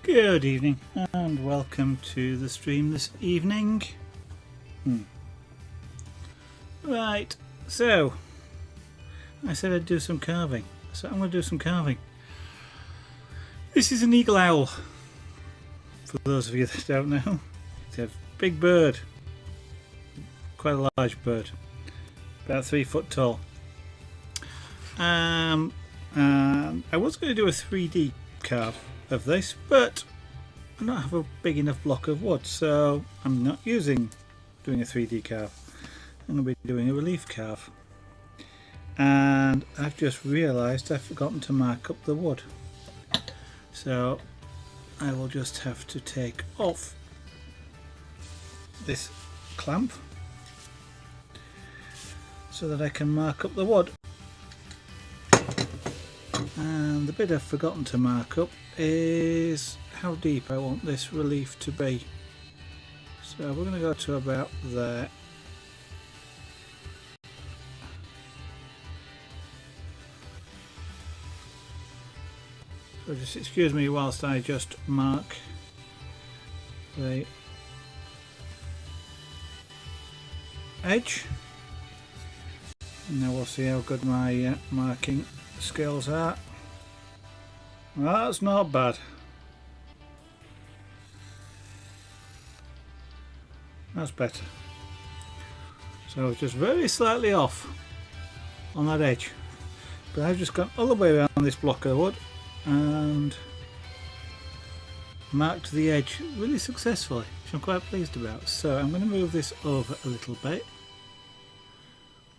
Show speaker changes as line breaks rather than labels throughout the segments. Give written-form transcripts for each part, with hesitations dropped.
Good evening and welcome to the stream this evening. Right, so I said I'd do some carving, so I'm going to do some carving. This is an eagle owl, for those of you that don't know. It's a big bird, quite a large bird, about 3 foot tall. And I was going to do a 3D carve of this, but I don't have a big enough block of wood, so I'm not doing a 3D carve. I'm going to be doing a relief carve, and I've just realised I've forgotten to mark up the wood, so I will just have to take off this clamp so that I can mark up the wood. And the bit I've forgotten to mark up is how deep I want this relief to be. So we're going to go to about there. So just excuse me whilst I just mark the edge. Now we'll see how good my marking skills are. Well, that's not bad. That's better. So just very slightly off on that edge, but I've just gone all the way around this block of wood and marked the edge really successfully, which I'm quite pleased about. So I'm going to move this over a little bit,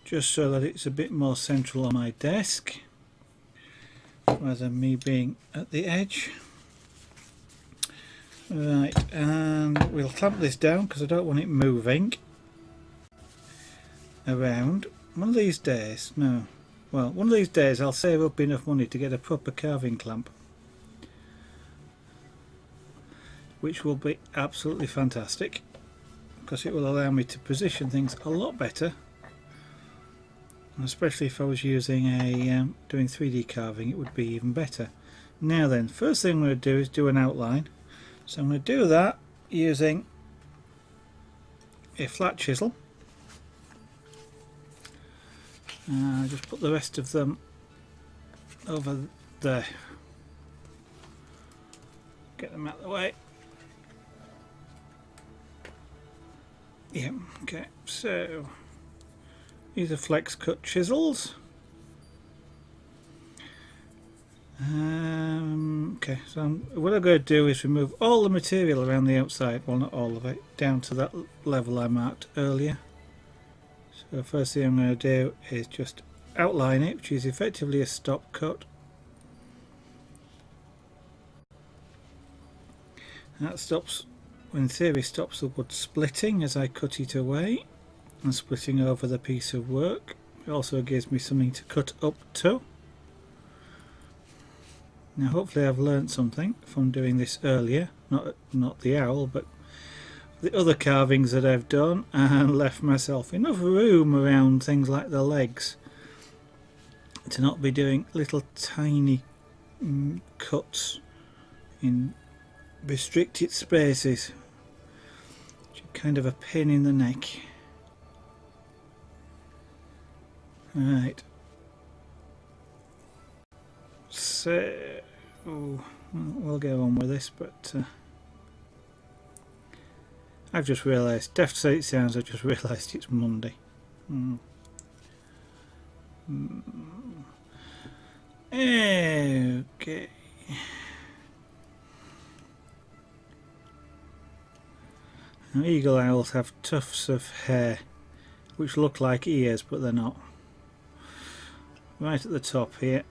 just so that it's a bit more central on my desk rather than me being at the edge. Right, and we'll clamp this down because I don't want it moving around. One of these days I'll save up enough money to get a proper carving clamp, which will be absolutely fantastic because it will allow me to position things a lot better. And especially if I was using doing 3D carving, it would be even better. Now then, first thing I'm going to do is do an outline. So I'm going to do that using a flat chisel. Just put the rest of them over there. Get them out of the way. Yeah, okay, so these are flex cut chisels. Okay, so what I'm going to do is remove all the material around the outside, well not all of it, down to that level I marked earlier. So first thing I'm going to do is just outline it, which is effectively a stop cut. That stops, in theory, stops the wood splitting as I cut it away and splitting over the piece of work. It also gives me something to cut up to. Now hopefully I've learnt something from doing this earlier, not the owl, but the other carvings that I've done, and left myself enough room around things like the legs to not be doing little tiny cuts in restricted spaces, which are kind of a pain in the neck. Right. So we'll go on with this, but I've just realised, daft as it sounds, I've just realised it's Monday. Okay. Now, eagle owls have tufts of hair which look like ears, but they're not. Right at the top here.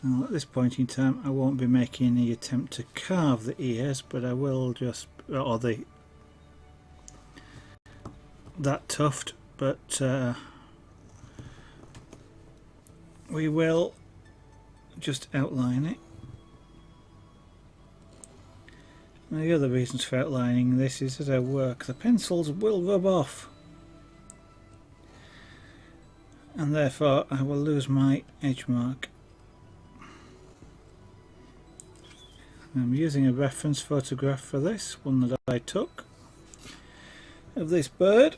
Now at this point in time I won't be making any attempt to carve the ears, but I will just, or that tuft, but we will just outline it. Now the other reasons for outlining this is as I work the pencils will rub off, and therefore I will lose my edge mark I'm using a reference photograph for this, one that I took of this bird.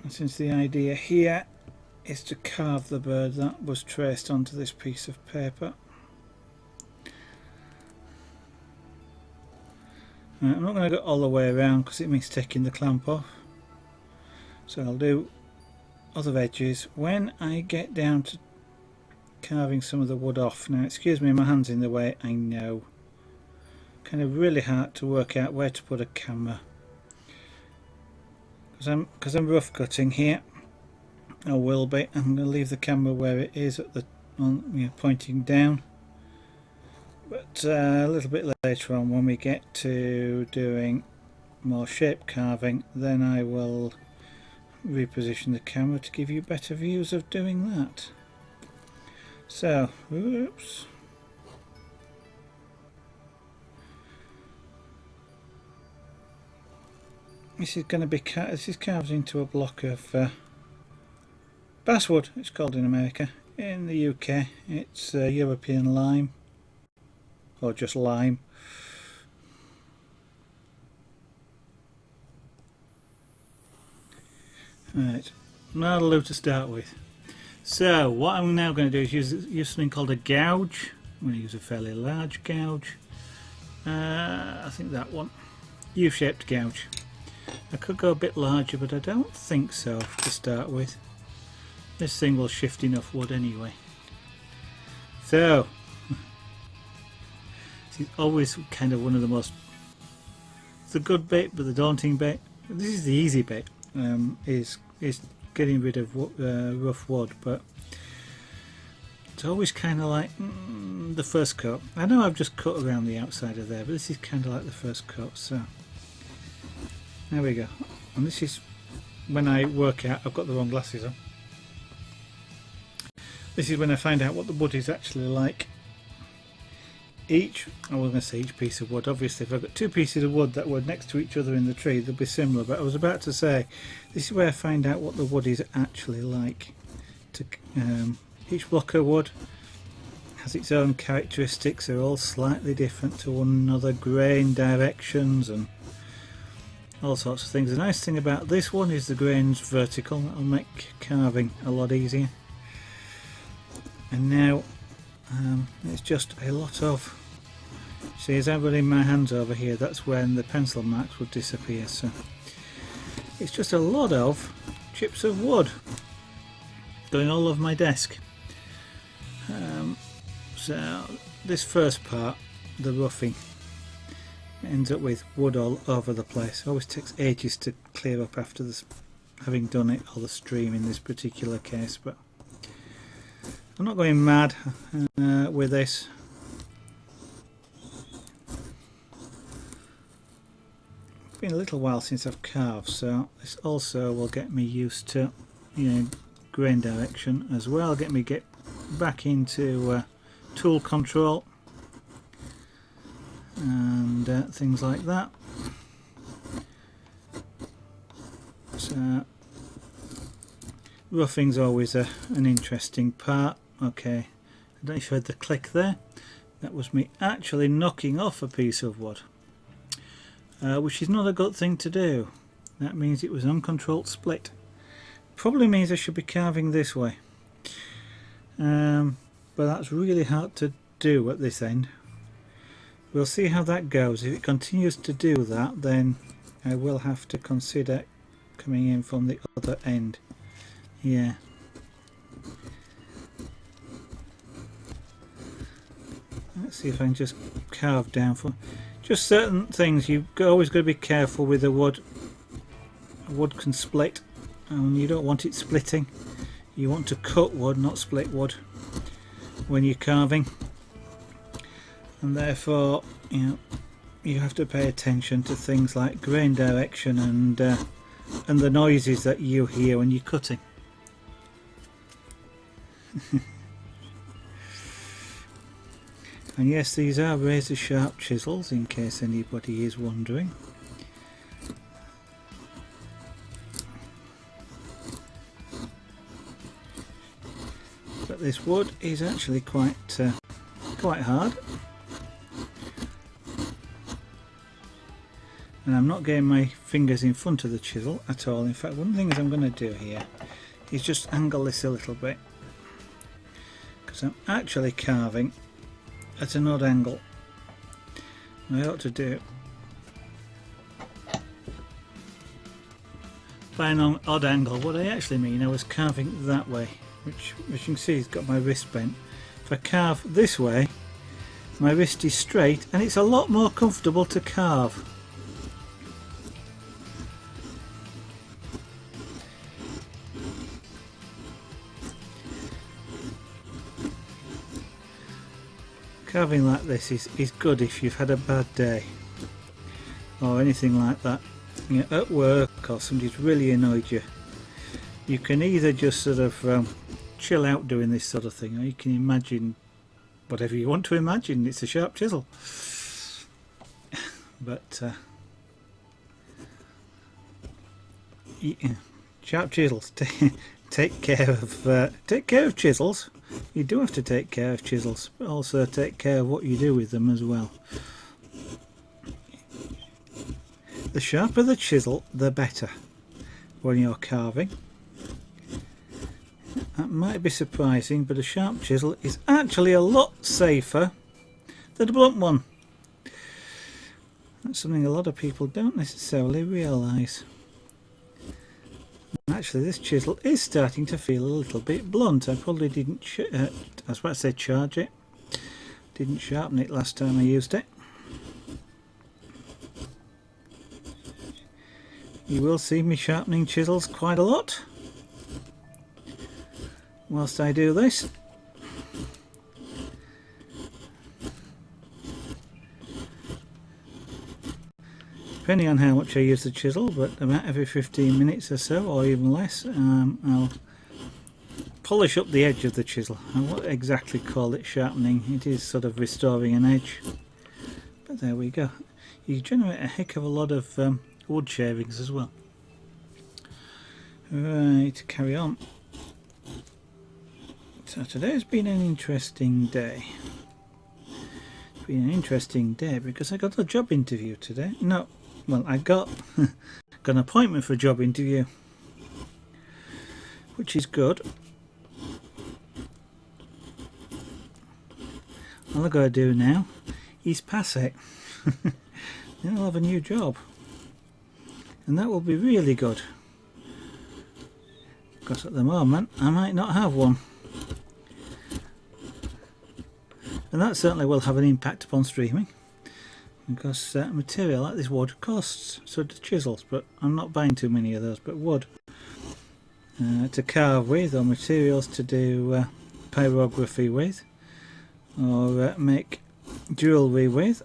And since the idea here is to carve the bird, that was traced onto this piece of paper. I'm not going to go all the way around because it means taking the clamp off, so I'll do other edges when I get down to carving some of the wood off. Now excuse me, my hand's in the way, I know. Kind of really hard to work out where to put a camera because I'm rough cutting here. I will be. I'm going to leave the camera where it is at the pointing down. But a little bit later on, when we get to doing more shape carving, then I will reposition the camera to give you better views of doing that. So, oops. This is going to be carved into a block of basswood. It's called in America. In the UK, it's European lime. Or just lime. Right, now the loop to start with. So what I'm now going to do is use something called a gouge. I'm going to use a fairly large gouge. I think that one. U-shaped gouge. I could go a bit larger, but I don't think so to start with. This thing will shift enough wood anyway. So it's always kind of one of the most, it's a good bit but the daunting bit. This is the easy bit, is getting rid of rough wood, but it's always kind of like the first coat. I know I've just cut around the outside of there, but this is kind of like the first coat. So there we go. And this is when I work out, I've got the wrong glasses on. This is when I find out what the wood is actually like. I was going to say each piece of wood, obviously if I've got two pieces of wood that were next to each other in the tree they'll be similar, but I was about to say this is where I find out what the wood is actually like. Each block of wood has its own characteristics, they're all slightly different to one another, grain directions and all sorts of things. The nice thing about this one is the grain's vertical, that'll make carving a lot easier. And now it's just a lot of, see, as I'm running my hands over here, that's when the pencil marks would disappear. So it's just a lot of chips of wood going all over my desk. So this first part, the roughing, ends up with wood all over the place. It always takes ages to clear up after this, having done it, or the stream in this particular case, but I'm not going mad with this. It's been a little while since I've carved, so this also will get me used to, grain direction as well, get back into tool control and things like that. So roughing's always an interesting part. Okay, I don't know if you heard the click there. That was me actually knocking off a piece of wood, which is not a good thing to do. That means it was an uncontrolled split. Probably means I should be carving this way, but that's really hard to do at this end. We'll see how that goes. If it continues to do that, then I will have to consider coming in from the other end. Yeah. Let's see if I can just carve down for just certain things. You've always got to be careful with the wood. Wood can split, and you don't want it splitting. You want to cut wood, not split wood, when you're carving. And therefore, you have to pay attention to things like grain direction and the noises that you hear when you're cutting. And yes, these are razor sharp chisels, in case anybody is wondering. this wood is actually quite hard, and I'm not getting my fingers in front of the chisel at all. In fact, one of the things I'm going to do here is just angle this a little bit, because I'm actually carving at an odd angle. I ought to do by an odd angle. What I actually mean, I was carving that way, which as you can see has got my wrist bent. If I carve this way, my wrist is straight and it's a lot more comfortable to carve. Carving like this is good if you've had a bad day or anything like that. You know, at work, or somebody's really annoyed you. You can either just sort of chill out doing this sort of thing, or you can imagine whatever you want to imagine. It's a sharp chisel. But yeah, sharp chisels. Take care of chisels. You do have to take care of chisels, but also take care of what you do with them as well. The sharper the chisel, the better when you're carving. That might be surprising, but a sharp chisel is actually a lot safer than a blunt one. That's something a lot of people don't necessarily realise. Actually, this chisel is starting to feel a little bit blunt. I probably didn't, I was about to say charge it. Didn't sharpen it last time I used it. You will see me sharpening chisels quite a lot whilst I do this. Depending on how much I use the chisel, but about every 15 minutes or so, or even less, I'll polish up the edge of the chisel. I won't exactly call it sharpening, it is sort of restoring an edge. But there we go. You generate a heck of a lot of wood shavings as well. Right, carry on. So today's been an interesting day. It's been an interesting day because I got a job interview today. No, well, I got an appointment for a job interview, which is good. All I've got to do now is pass it. Then I'll have a new job, and that will be really good, because at the moment I might not have one, and that certainly will have an impact upon streaming, because material like this wood costs, so do chisels, but I'm not buying too many of those. But wood to carve with, or materials to do pyrography with, or make jewellery with,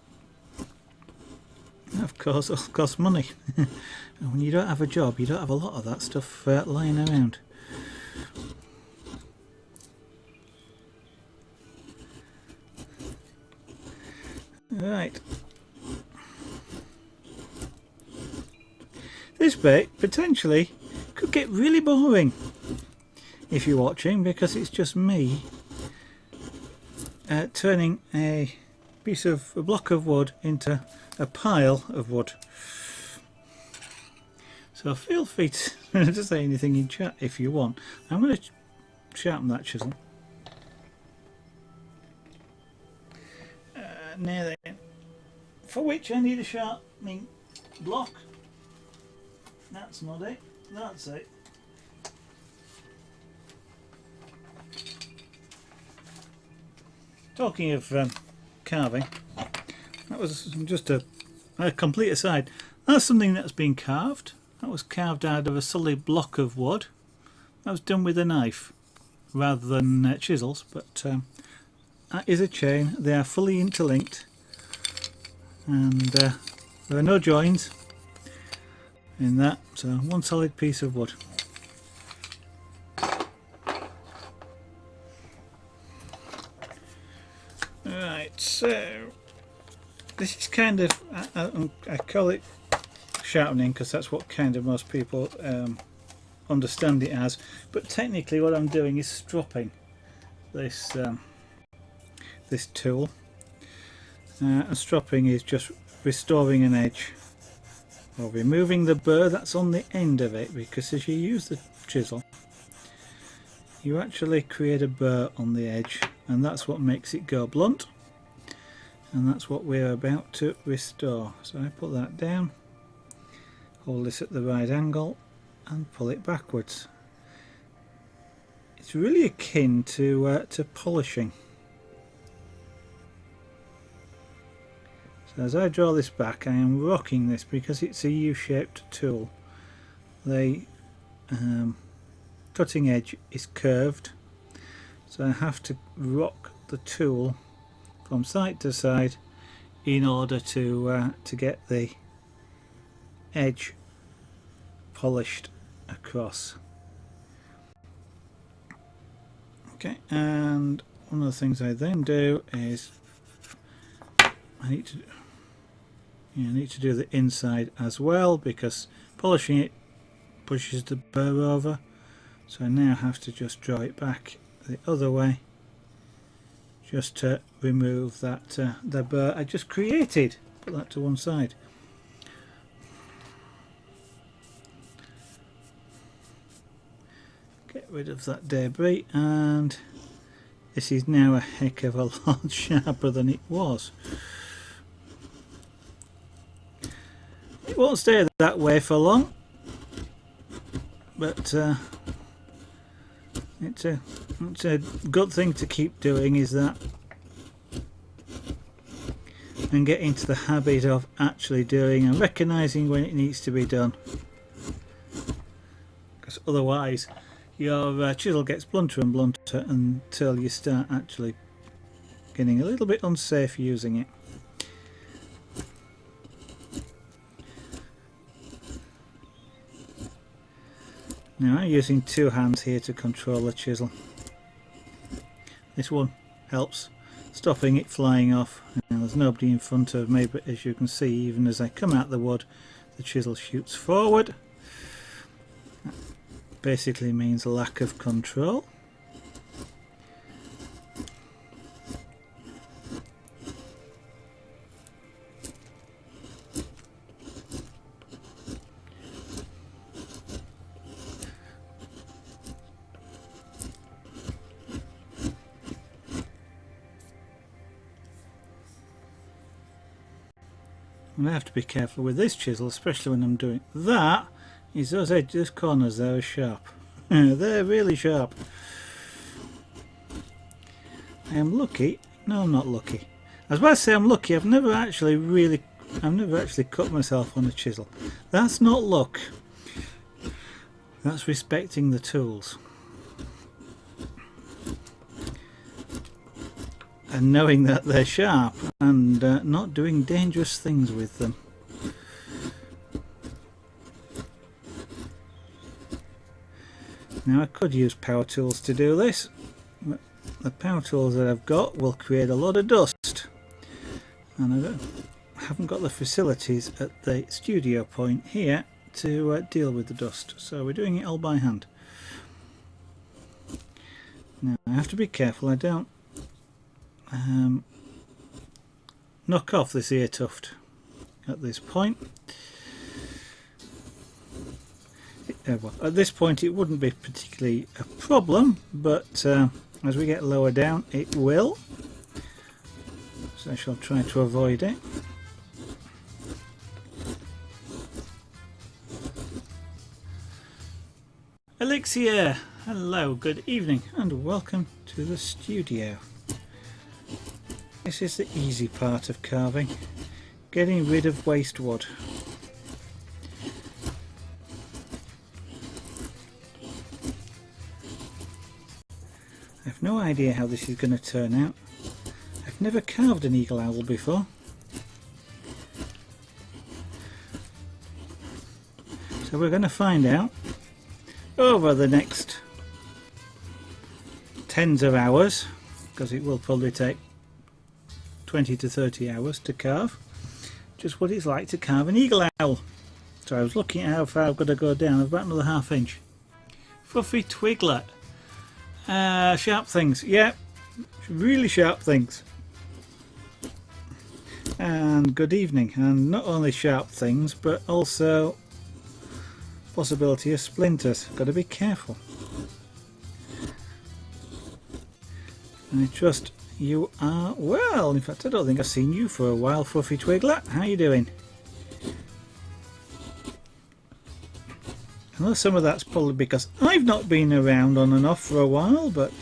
of course, it'll cost money. And when you don't have a job, you don't have a lot of that stuff lying around. Right. This bit potentially could get really boring if you're watching, because it's just me turning a block of wood into a pile of wood. So feel free to say anything in chat if you want. I'm going to sharpen that chisel. Now then, for which I need a sharpening block. That's not it. That's it. Talking of carving, that was just a complete aside. That's something that's been carved. That was carved out of a solid block of wood. That was done with a knife rather than chisels, but that is a chain. They are fully interlinked, and there are no joins in that, so one solid piece of wood. Right, so this is kind of, I call it sharpening because that's what kind of most people understand it as, but technically what I'm doing is stropping. this this tool. And stropping is just restoring an edge, or removing the burr that's on the end of it, because as you use the chisel you actually create a burr on the edge, and that's what makes it go blunt, and that's what we're about to restore. So I put that down, hold this at the right angle and pull it backwards. It's really akin to polishing. So as I draw this back, I am rocking this because it's a U-shaped tool. The cutting edge is curved, so I have to rock the tool from side to side in order to get the edge polished across. Okay, and one of the things I then do is I need to do the inside as well, because polishing it pushes the burr over. So I now have to just draw it back the other way, just to remove that the burr I just created. Put that to one side. Get rid of that debris, and this is now a heck of a lot sharper than it was. It won't stay that way for long, but it's a good thing to keep doing, is that, and get into the habit of actually doing and recognising when it needs to be done, because otherwise your chisel gets blunter and blunter until you start actually getting a little bit unsafe using it. Now I'm using two hands here to control the chisel. This one helps stopping it flying off. Now there's nobody in front of me, but as you can see, even as I come out the wood, the chisel shoots forward. That basically means lack of control. And I have to be careful with this chisel, especially when I'm doing that, is those edges, corners there are sharp. They're really sharp. I am lucky. No, I'm not lucky. I was about to say I'm lucky. I've never actually cut myself on a chisel. That's not luck. That's respecting the tools. And knowing that they're sharp, and not doing dangerous things with them. Now I could use power tools to do this, but the power tools that I've got will create a lot of dust, and I haven't got the facilities at the studio point here to deal with the dust, so we're doing it all by hand. Now I have to be careful I don't knock off this ear tuft at this point. Well, at this point it wouldn't be particularly a problem, but as we get lower down it will, so I shall try to avoid it. Elixir, hello, good evening and welcome to the studio. This is the easy part of carving, getting rid of waste wood. I have no idea how this is going to turn out. I've never carved an eagle owl before. So we're going to find out over the next tens of hours, because it will probably take 20 to 30 hours to carve, just what it's like to carve an eagle owl. So I was looking at how far I've got to go down, about another ½ inch. Fluffy twiglet. Sharp things. Yeah, Really sharp things. And good evening. And not only sharp things, but also possibility of splinters. Got to be careful. I trust you are well. In fact, I don't think I've seen you for a while, Fluffy Twiglet. How you doing? I know some of that's probably because I've not been around on and off for a while, but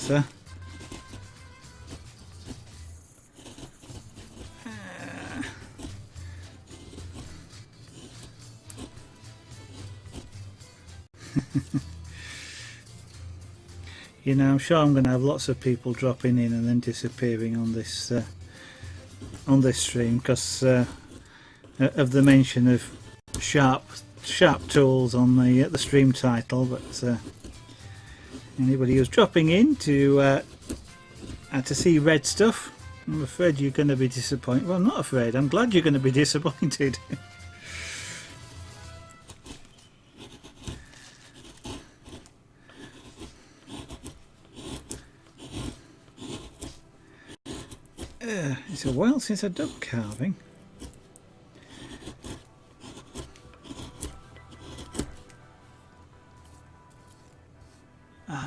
you know, I'm sure I'm going to have lots of people dropping in and then disappearing on this stream because of the mention of sharp tools on the stream title. But anybody who's dropping in to see red stuff, I'm afraid you're going to be disappointed. Well, I'm not afraid. I'm glad you're going to be disappointed. It's a while since I've done carving.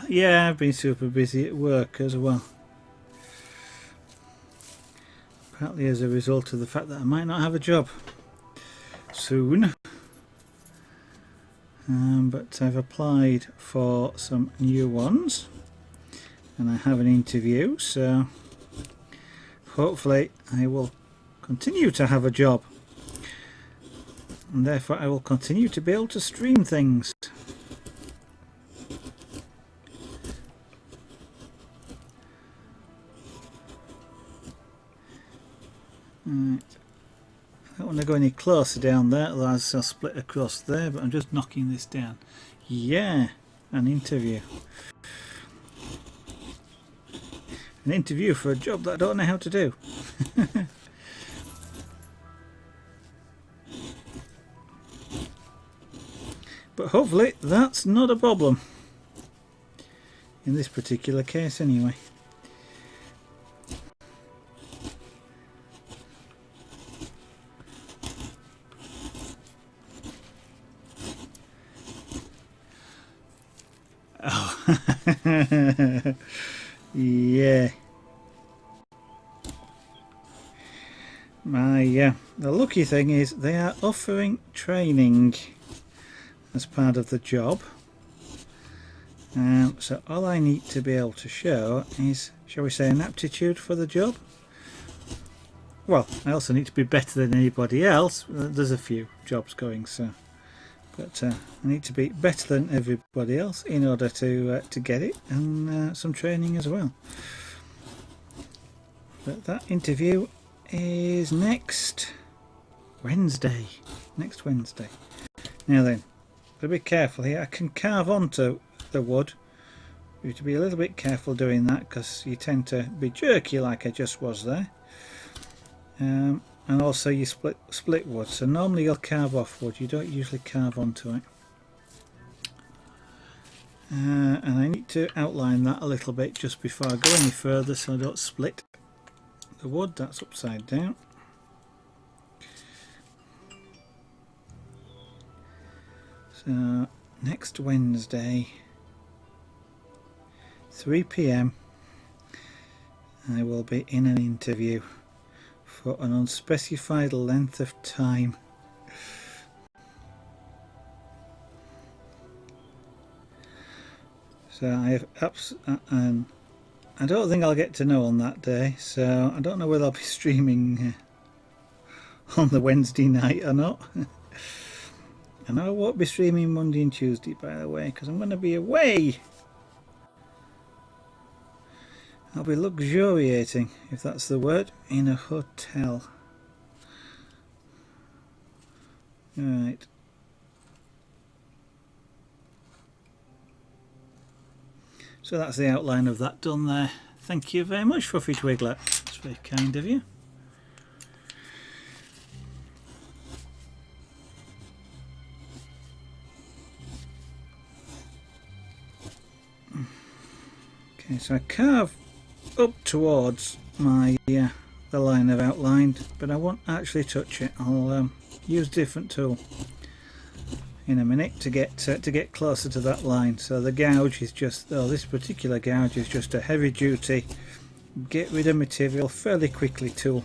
Yeah, I've been super busy at work as well. Partly as a result of the fact that I might not have a job soon. But I've applied for some new ones and I have an interview, so hopefully I will continue to have a job and therefore I will continue to be able to stream things. Right. I don't want to go any closer down there, otherwise I'll split across there, but I'm just knocking this down. Yeah, an interview. An interview for a job that I don't know how to do. But hopefully that's not a problem. In this particular case anyway. Oh. Yeah. The lucky thing is they are offering training as part of the job. So all I need to be able to show is, shall we say, an aptitude for the job. Well, I also need to be better than anybody else. There's a few jobs going, so, but I need to be better than everybody else in order to get it, and some training as well. But that interview is next Wednesday. Next Wednesday. Now then, got to be careful here. I can carve onto the wood. You have to be a little bit careful doing that because you tend to be jerky like I just was there. And also you split wood. So normally you'll carve off wood. You don't usually carve onto it. And I need to outline that a little bit just before I go any further so I don't split the wood. That's upside down. So next Wednesday, 3 PM, I will be in an interview for an unspecified length of time. So I have and I don't think I'll get to know on that day, so I don't know whether I'll be streaming on the Wednesday night or not. And I won't be streaming Monday and Tuesday, by the way, because I'm going to be away. I'll be luxuriating, if that's the word, in a hotel. Right. So that's the outline of that done there. Thank you very much, Fluffy Twiglet. That's very kind of you. Okay, so I carve up towards my the line I've outlined, but I won't actually touch it. I'll use a different tool in a minute to get closer to that line. So the gouge is just, this particular gouge is just a heavy duty get rid of material fairly quickly tool.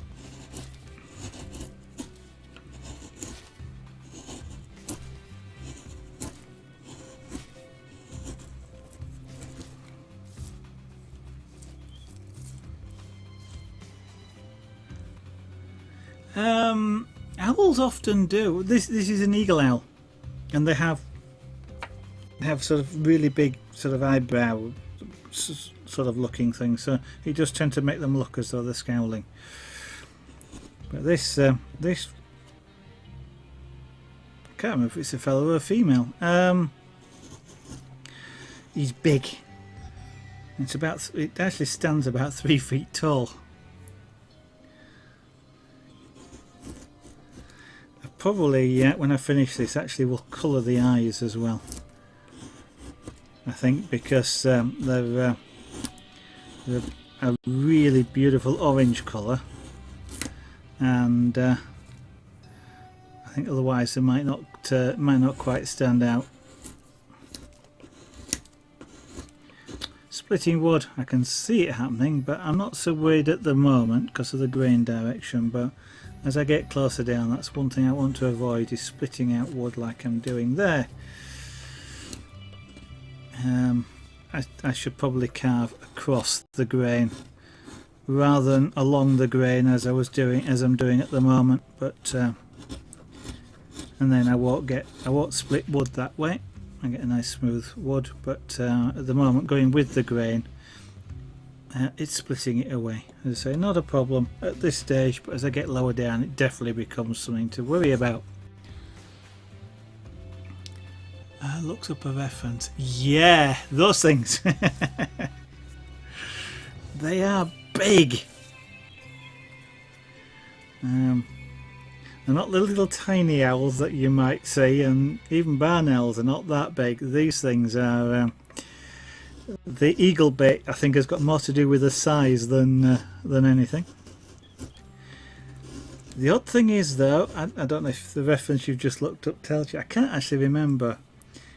Owls often do. This is an eagle owl, and they have sort of really big sort of eyebrow sort of looking things, so you just tend to make them look as though they're scowling. But this I can't remember if it's a fellow or a female. He's big. It actually stands about 3 feet tall. Probably when I finish this, actually will colour the eyes as well, I think, because they're a really beautiful orange colour, and I think otherwise they might not quite stand out. Splitting wood, I can see it happening, but I'm not so worried at the moment because of the grain direction. But as I get closer down, that's one thing I want to avoid, is splitting out wood like I'm doing there. I should probably carve across the grain rather than along the grain as I'm doing at the moment. But and then I won't split wood that way. I get a nice smooth wood. But at the moment, going with the grain, it's splitting it away. As I say, not a problem at this stage, but as I get lower down, it definitely becomes something to worry about. Looks up a reference. Yeah, those things. They are big. They're not the little tiny owls that you might see, and even barn owls are not that big. These things are. The eagle bit, I think, has got more to do with the size than anything. The odd thing is, though, I don't know if the reference you've just looked up tells you. I can't actually remember.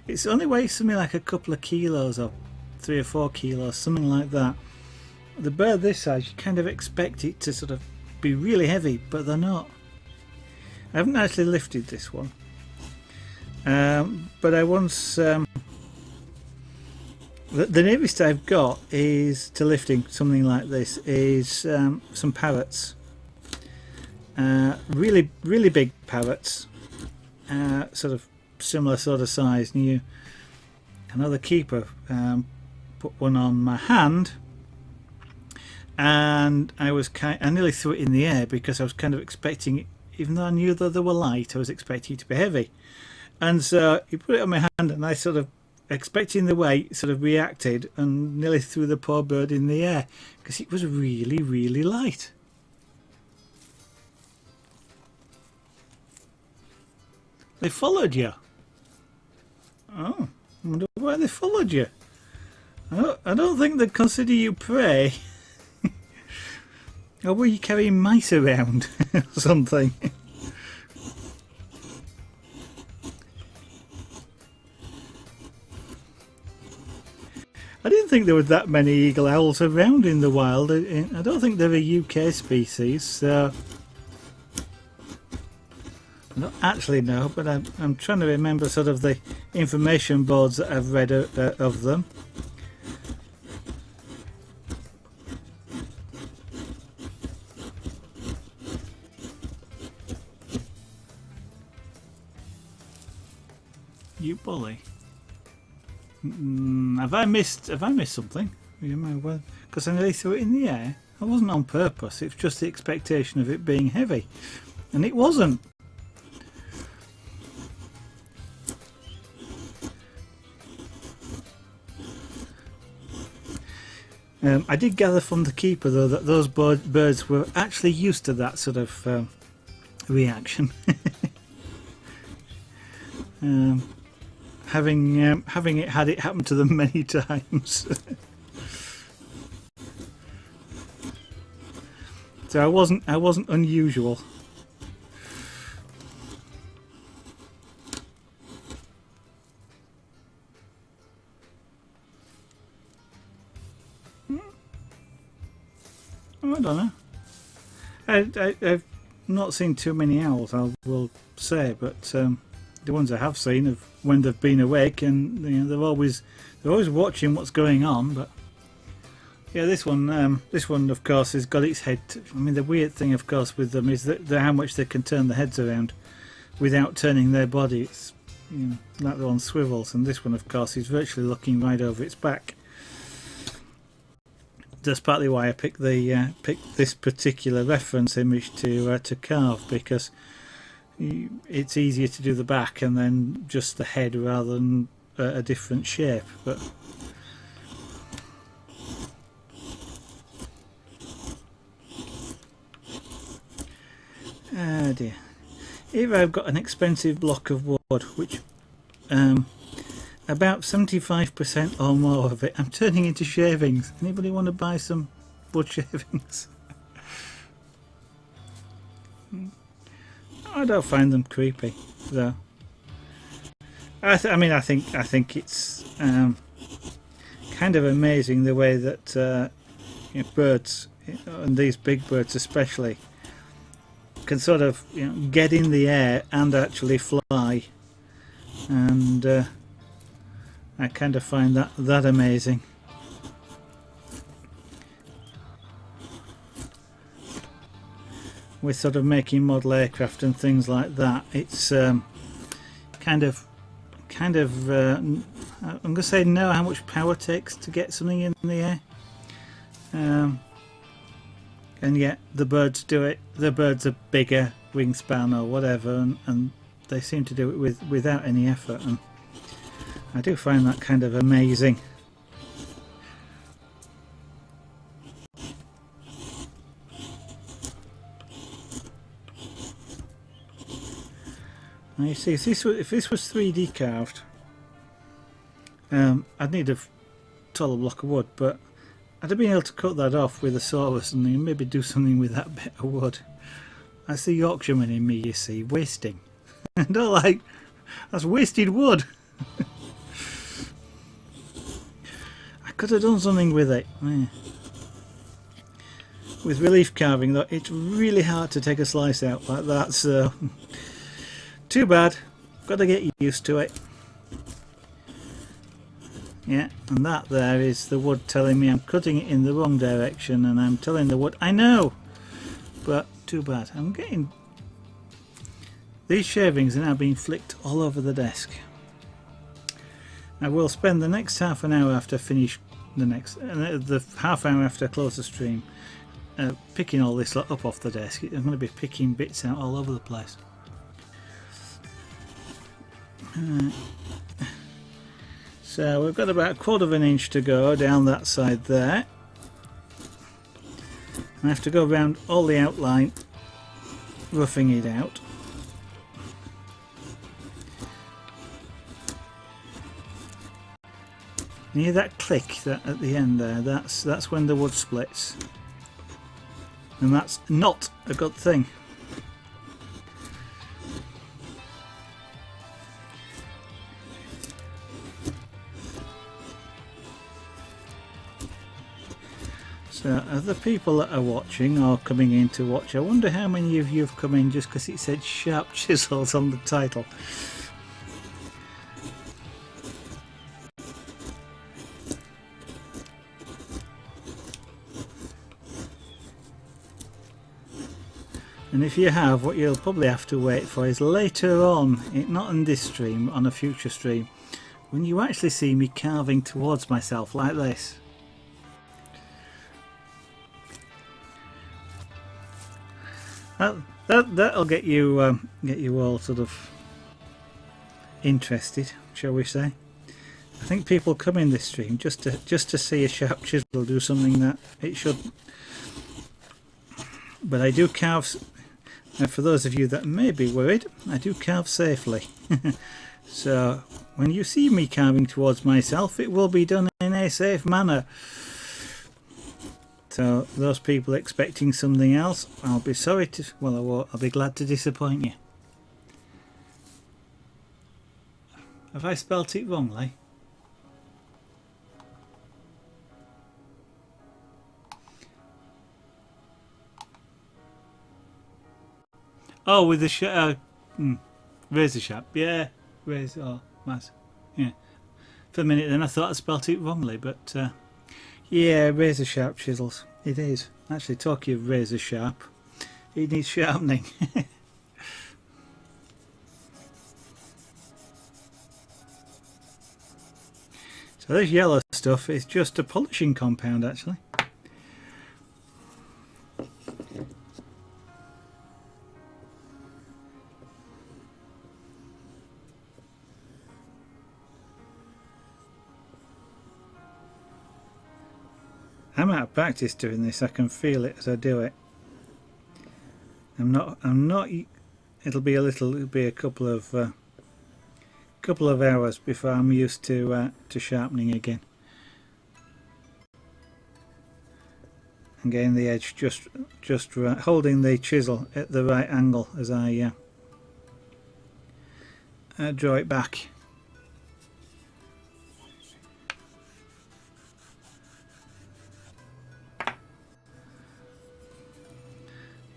It's only weighs something like a couple of kilos, or 3 or 4 kilos, something like that. The bird this size, you kind of expect it to sort of be really heavy, but they're not. I haven't actually lifted this one, but I once. The nearest I've got is to lifting something like this is some parrots, really big parrots, sort of similar sort of size. And I know the keeper put one on my hand, and I nearly threw it in the air because I was kind of expecting it, even though I knew that they were light, I was expecting it to be heavy. And so he put it on my hand, and I sort of, expecting the weight, sort of reacted and nearly threw the poor bird in the air because it was really light. They followed you. Oh, I wonder why they followed you. I don't think they'd consider you prey. Or were you carrying mice around or something? I didn't think there were that many eagle owls around in the wild. I don't think they're a UK species, so I don't actually know, but I'm trying to remember sort of the information boards that I've read of them. You bully. Have I missed something? Because I nearly threw it in the air. I wasn't on purpose. It's just the expectation of it being heavy, and it wasn't. I did gather from the keeper, though, that those birds were actually used to that sort of reaction. Having had it happen to them many times. So I wasn't unusual. Oh, I don't know. I've not seen too many owls, I will say, but the ones I have seen have when they've been awake, and you know, they're always watching what's going on. But yeah, this one of course has got its head. I mean, the weird thing, of course, with them is that how much they can turn their heads around without turning their body. It's, you know, like they're on swivels, and this one, of course, is virtually looking right over its back. That's partly why I picked this particular reference image to carve, because it's easier to do the back and then just the head rather than a different shape. But ah dear, here I've got an expensive block of wood, which about 75% or more of it I'm turning into shavings. Anybody want to buy some wood shavings? I don't find them creepy, though. I think it's kind of amazing the way that you know, birds, and these big birds especially, can sort of, you know, get in the air and actually fly, and I kind of find that amazing. With sort of making model aircraft and things like that, it's kind of I'm going to say know how much power it takes to get something in the air, and yet the birds do it. The birds are bigger wingspan or whatever, and they seem to do it without any effort, and I do find that kind of amazing. Now you see, if this was 3D carved, I'd need a taller block of wood, but I'd have been able to cut that off with a saw or something and maybe do something with that bit of wood. That's the Yorkshireman in me, you see, wasting. And I'm like, that's wasted wood. I could have done something with it. Yeah. With relief carving, though, it's really hard to take a slice out like that, so too bad. Got to get used to it. Yeah, and that there is the wood telling me I'm cutting it in the wrong direction, and I'm telling the wood, I know, but too bad. I'm getting... These shavings are now being flicked all over the desk. I will spend the next half an hour after I finish the half hour after I close the stream, picking all this up off the desk. I'm going to be picking bits out all over the place. So we've got about 1/4 of an inch to go down that side there. I have to go around all the outline, roughing it out. You hear that click that at the end there? That's when the wood splits, and that's not a good thing. So, of the people that are watching or coming in to watch, I wonder how many of you have come in just because it said sharp chisels on the title. And if you have, what you'll probably have to wait for is later on, not in this stream, on a future stream, when you actually see me carving towards myself like this. That'll get you all sort of interested, shall we say? I think people come in this stream just to see a sharp chisel do something that it shouldn't. But I do carve. For those of you that may be worried, I do carve safely. So when you see me carving towards myself, it will be done in a safe manner. So those people expecting something else, I'll be sorry to, well, I won't, I'll be glad to disappoint you. Have I spelt it wrongly? Oh, with the razor sharp, yeah, razor, oh, mass, yeah. For a minute then I thought I spelt it wrongly, but yeah, razor sharp chisels, it is. Actually, talking of razor sharp, it needs sharpening. So this yellow stuff is just a polishing compound actually. I'm out of practice doing this, I can feel it as I do it. I'm not, it'll be a couple of hours before I'm used to sharpening again. And getting the edge just right, holding the chisel at the right angle as I draw it back.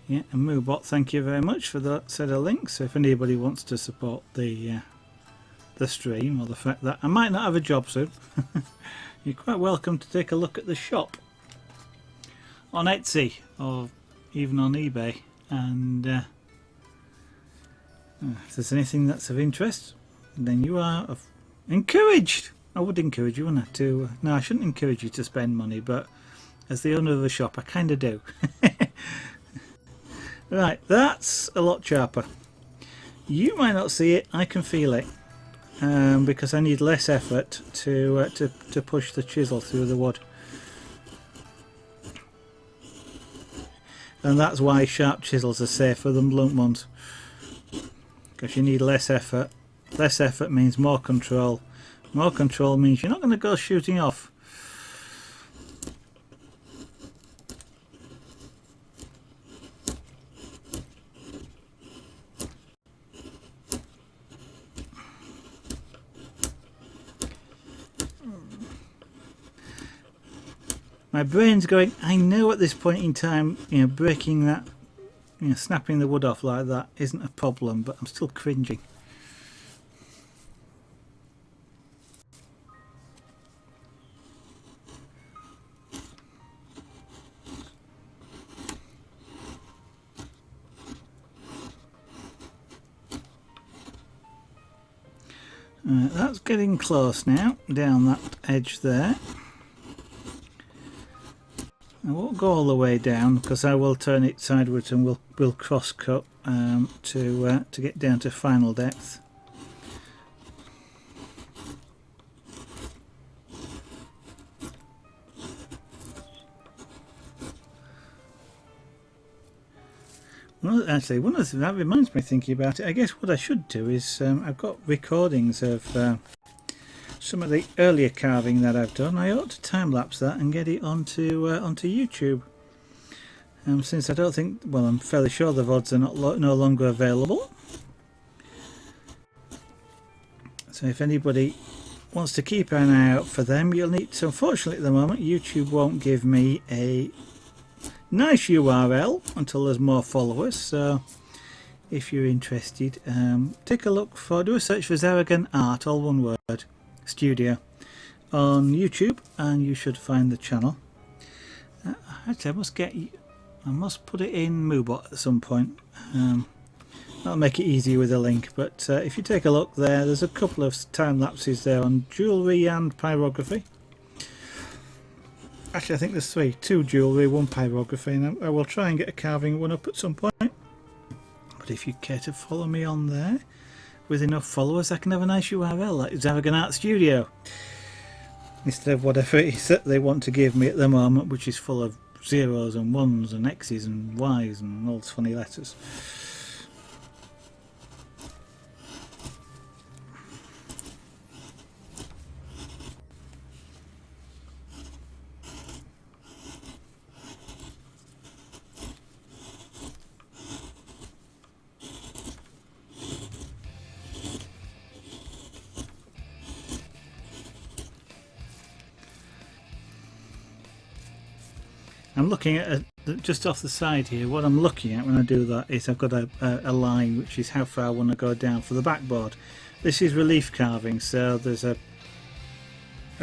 Yeah, and Moobot, thank you very much for that set of links. So if anybody wants to support the stream, or the fact that I might not have a job soon, you're quite welcome to take a look at the shop on Etsy or even on eBay, and if there's anything that's of interest, then you are encouraged. I would encourage you, wouldn't I, to no, I shouldn't encourage you to spend money, but as the owner of the shop I kind of do. Right, that's a lot sharper. You might not see it, I can feel it, because I need less effort to push the chisel through the wood. And that's why sharp chisels are safer than blunt ones, because you need less effort. Less effort means more control. More control means you're not going to go shooting off. My brain's going, I know at this point in time, breaking that, snapping the wood off like that isn't a problem, but I'm still cringing. That's getting close now, down that edge there. I won't go all the way down because I will turn it sideways and we'll cross cut to get down to final depth. Well, actually, one of the things that reminds me, thinking about it, I guess what I should do is I've got recordings of some of the earlier carving that I've done. I ought to time-lapse that and get it onto YouTube. Since I don't think, well, I'm fairly sure the VODs are no longer available. So if anybody wants to keep an eye out for them, you'll need to. Unfortunately, at the moment, YouTube won't give me a nice URL until there's more followers. So if you're interested, take a look do a search for Zaragan Art, all one word, Studio, on YouTube, and you should find the channel. Actually, I must put it in Moobot at some point. That'll make it easier with a link. But if you take a look there, there's a couple of time lapses there on jewellery and pyrography. Actually, I think there's two jewellery, one pyrography, and I will try and get a carving one up at some point. But if you care to follow me on there, with enough followers, I can have a nice URL like Zaragan Art Studio, instead of whatever it is that they want to give me at the moment, which is full of zeros and ones and X's and Y's and all those funny letters. I'm looking at just off the side here. What I'm looking at when I do that is I've got a line which is how far I want to go down for the backboard. This is relief carving, so there's a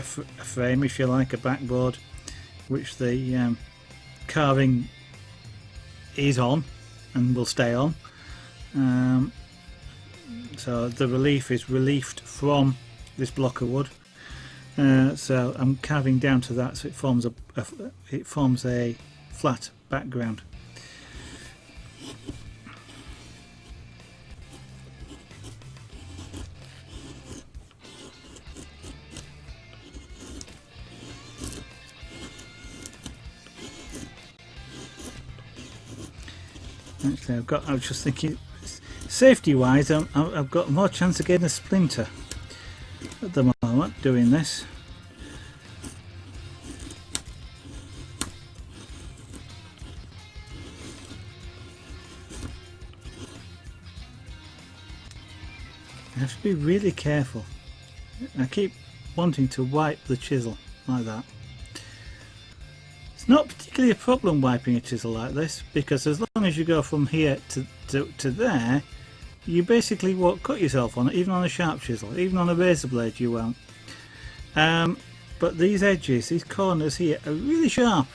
frame, if you like, a backboard, which the carving is on and will stay on. So the relief is relieved from this block of wood. So I'm carving down to that, so it forms a flat background. Actually, I was just thinking, safety-wise, I've got more chance of getting a splinter at the moment doing this. I have to be really careful. I keep wanting to wipe the chisel like that. It's not particularly a problem wiping a chisel like this, because as long as you go from here to there, you basically won't cut yourself on it, even on a sharp chisel. Even on a razor blade you won't. But these edges, these corners here, are really sharp,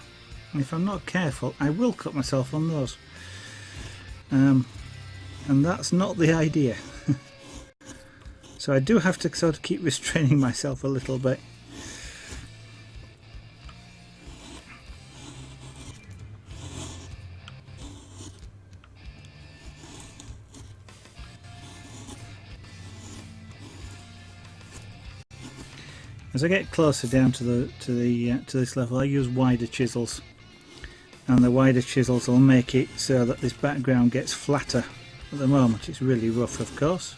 and if I'm not careful I will cut myself on those. And that's not the idea. So I do have to sort of keep restraining myself a little bit. As I get closer down to this level, I use wider chisels, and the wider chisels will make it so that this background gets flatter. At the moment it's really rough, of course.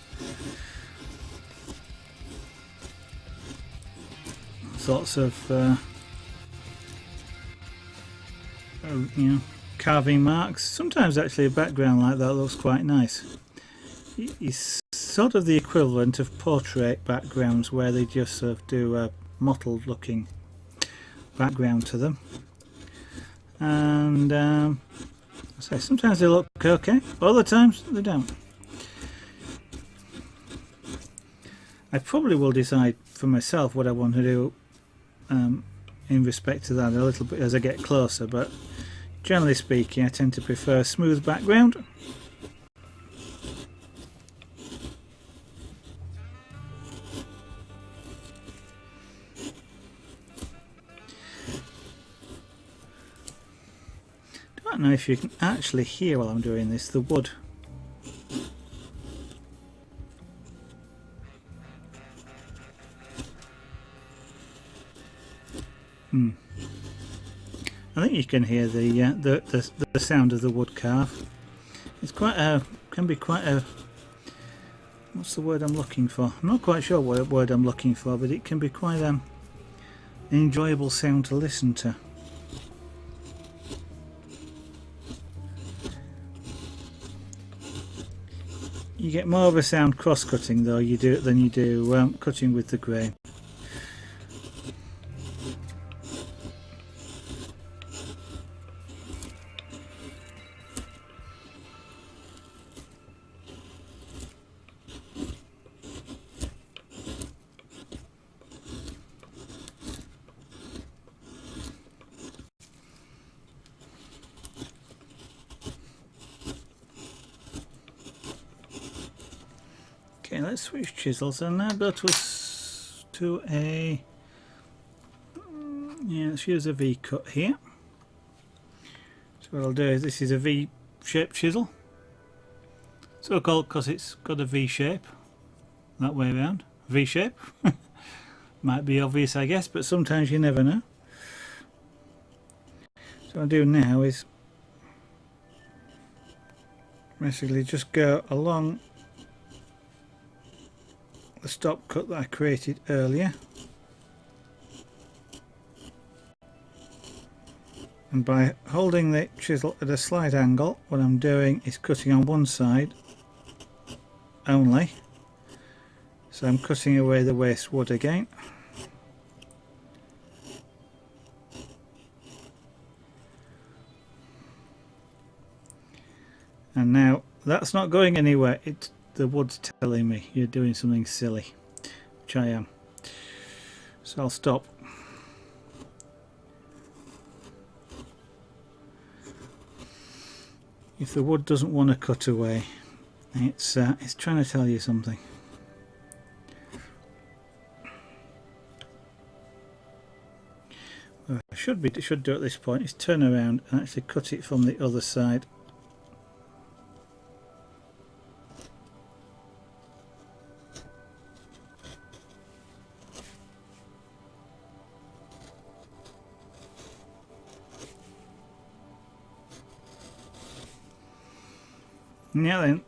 Sorts of you know, carving marks. Sometimes actually a background like that looks quite nice. It's sort of the equivalent of portrait backgrounds, where they just sort of do a mottled looking background to them. And I say sometimes they look okay, other times they don't. I probably will decide for myself what I want to do in respect to that a little bit as I get closer, but generally speaking I tend to prefer a smooth background. I don't know if you can actually hear while I'm doing this, the wood. I think you can hear the sound of the wood carve. It's can be quite a, what's the word I'm looking for? I'm not quite sure what word I'm looking for, but it can be quite an enjoyable sound to listen to. You get more of a sound cross-cutting though than you do cutting with the grain. Okay, let's switch chisels and now go to a, yeah, let's use a V cut here. So what I'll do is, this is a V shaped chisel, so called because it's got a V shape that way around. V shape might be obvious I guess, but sometimes you never know. So what I'll do now is basically just go along the stop cut that I created earlier, and by holding the chisel at a slight angle, what I'm doing is cutting on one side only. So I'm cutting away the waste wood again. And now that's not going anywhere. The wood's telling me you're doing something silly, which I am. So I'll stop. If the wood doesn't want to cut away, it's trying to tell you something. What I should do at this point is turn around and actually cut it from the other side. Now then,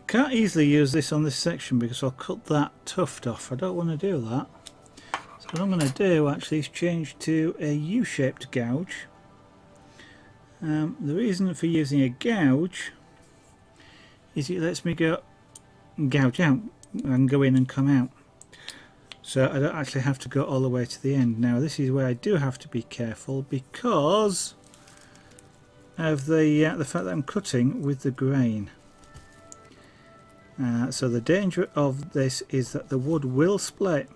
can't easily use this on this section because I'll cut that tuft off. I don't want to do that. So what I'm going to do actually is change to a U-shaped gouge. The reason for using a gouge is it lets me gouge out and go in and come out. So I don't actually have to go all the way to the end. Now this is where I do have to be careful because of the fact that I'm cutting with the grain. So the danger of this is that the wood will split.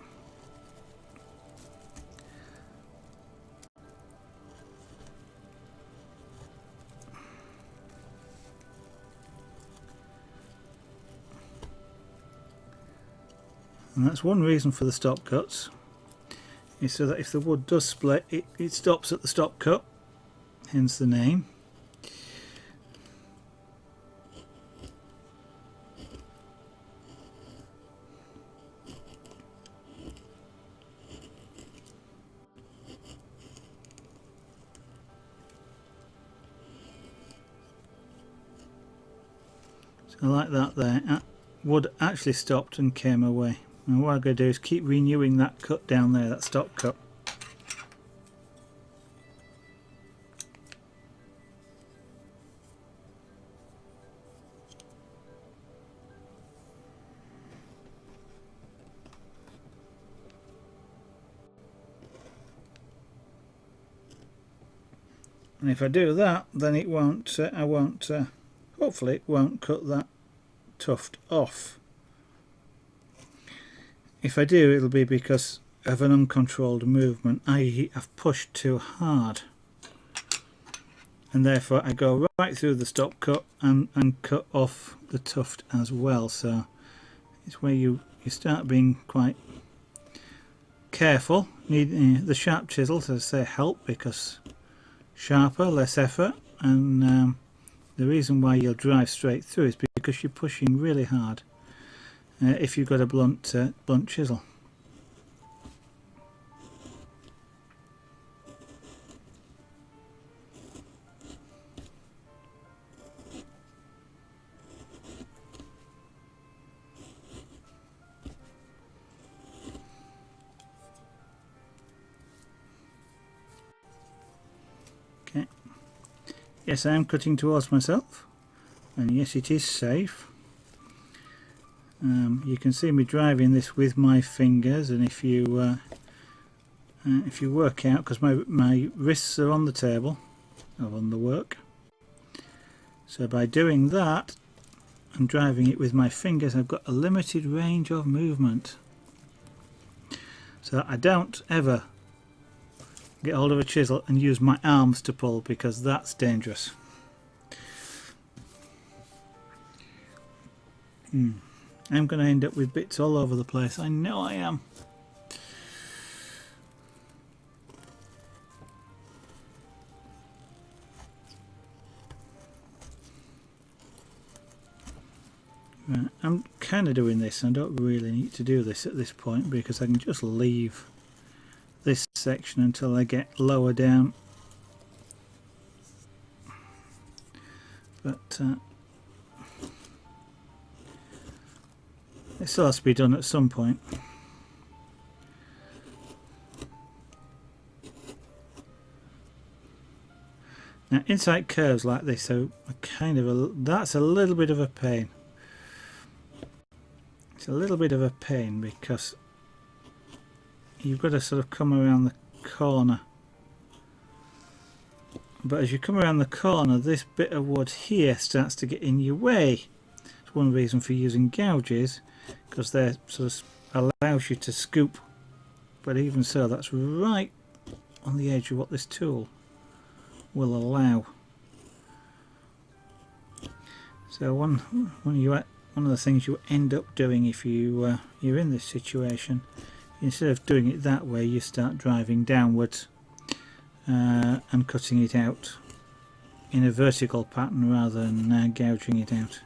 And that's one reason for the stop cuts, is so that if the wood does split, it stops at the stop cut, hence the name. So like that there, wood actually stopped and came away. And what I'm going to do is keep renewing that cut down there, that stop cut. And if I do that, then it won't, hopefully it won't cut that tuft off. If I do, it'll be because of an uncontrolled movement, i.e. I've pushed too hard. And therefore I go right through the stop cut and cut off the tuft as well. So it's where you start being quite careful. Need the sharp chisels, as I say, help because sharper, less effort, and the reason why you'll drive straight through is because you're pushing really hard if you've got a blunt chisel. Okay. Yes, I am cutting towards myself, and yes, it is safe. You can see me driving this with my fingers, and if you work out, because my wrists are on the table, or on the work, so by doing that and driving it with my fingers, I've got a limited range of movement. So I don't ever get hold of a chisel and use my arms to pull, because that's dangerous. I'm going to end up with bits all over the place. I know I am. Right, I'm kind of doing this. I don't really need to do this at this point because I can just leave this section until I get lower down. But it still has to be done at some point. Now inside curves like this, so that's a little bit of a pain. It's a little bit of a pain because you've got to sort of come around the corner but as you come around the corner, this bit of wood here starts to get in your way. It's one reason for using gouges, because they sort of allows you to scoop, but even so, that's right on the edge of what this tool will allow. So one of the things you end up doing if you're in this situation, instead of doing it that way, you start driving downwards and cutting it out in a vertical pattern rather than gouging it out.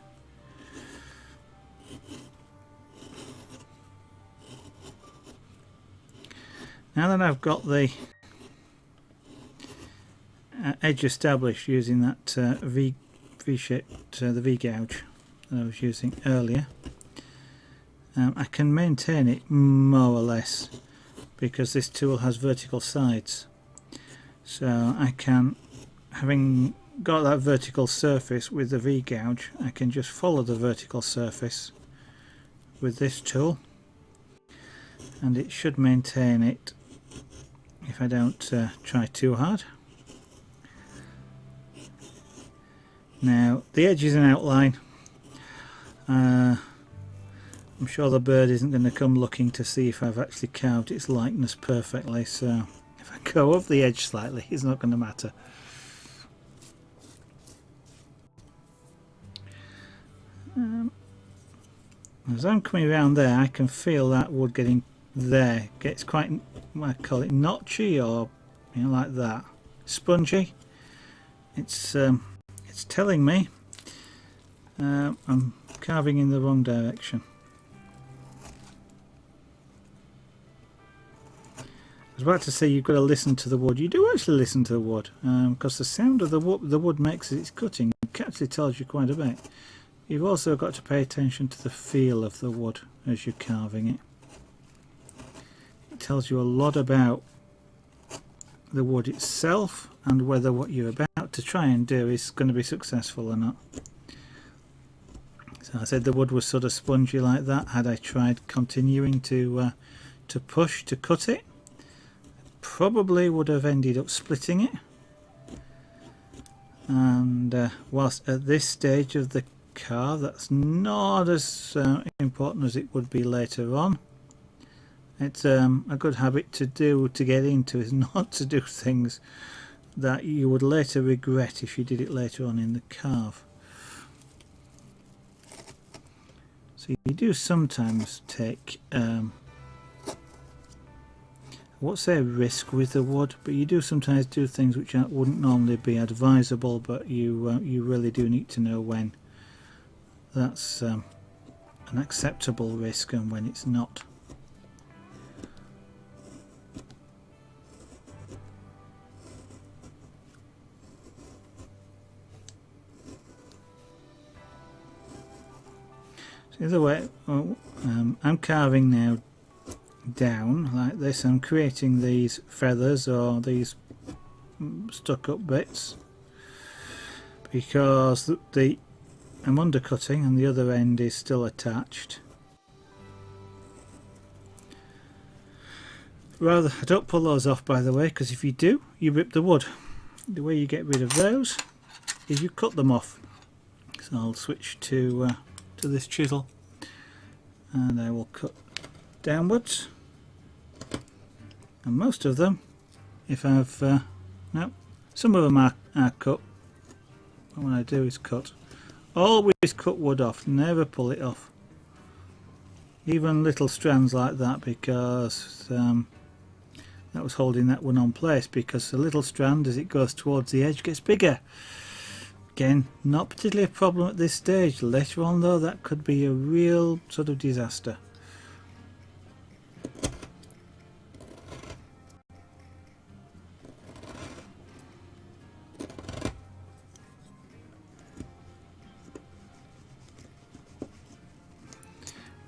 Now that I've got the edge established using that V-shaped, the V-gouge that I was using earlier, I can maintain it more or less because this tool has vertical sides. So I can, having got that vertical surface with the V-gouge, I can just follow the vertical surface with this tool, and it should maintain it if I don't try too hard. Now the edge is an outline. I'm sure the bird isn't going to come looking to see if I've actually carved its likeness perfectly, so if I go off the edge slightly, it's not going to matter. As I'm coming around there, I can feel that wood getting there. Gets quite, I call it notchy, or like that, spongy. It's telling me I'm carving in the wrong direction. I was about to say you've got to listen to the wood. You do actually listen to the wood, because the sound of the wood makes as it's cutting actually tells you quite a bit. You've also got to pay attention to the feel of the wood as you're carving it. It tells you a lot about the wood itself and whether what you're about to try and do is going to be successful or not. So I said the wood was sort of spongy like that. Had I tried continuing to push to cut it, probably would have ended up splitting it. And whilst at this stage of the carve, that's not as important as it would be later on. It's a good habit to get into, is not to do things that you would later regret if you did it later on in the carve. So you do sometimes take I won't say a risk with the wood, but you do sometimes do things which wouldn't normally be advisable, but you really do need to know when that's an acceptable risk and when it's not. So the other way, I'm carving now down like this. I'm creating these feathers or these stuck up bits because I'm undercutting and the other end is still attached. I don't pull those off, by the way, because if you do, you rip the wood. The way you get rid of those is you cut them off. So I'll switch to this chisel and I will cut downwards, and most of them, if I've no, some of them are cut. What I do is cut. Always cut wood off, never pull it off, even little strands like that, because that was holding that one on place, because the little strand as it goes towards the edge gets bigger. Again, not particularly a problem at this stage. Later on though, that could be a real sort of disaster.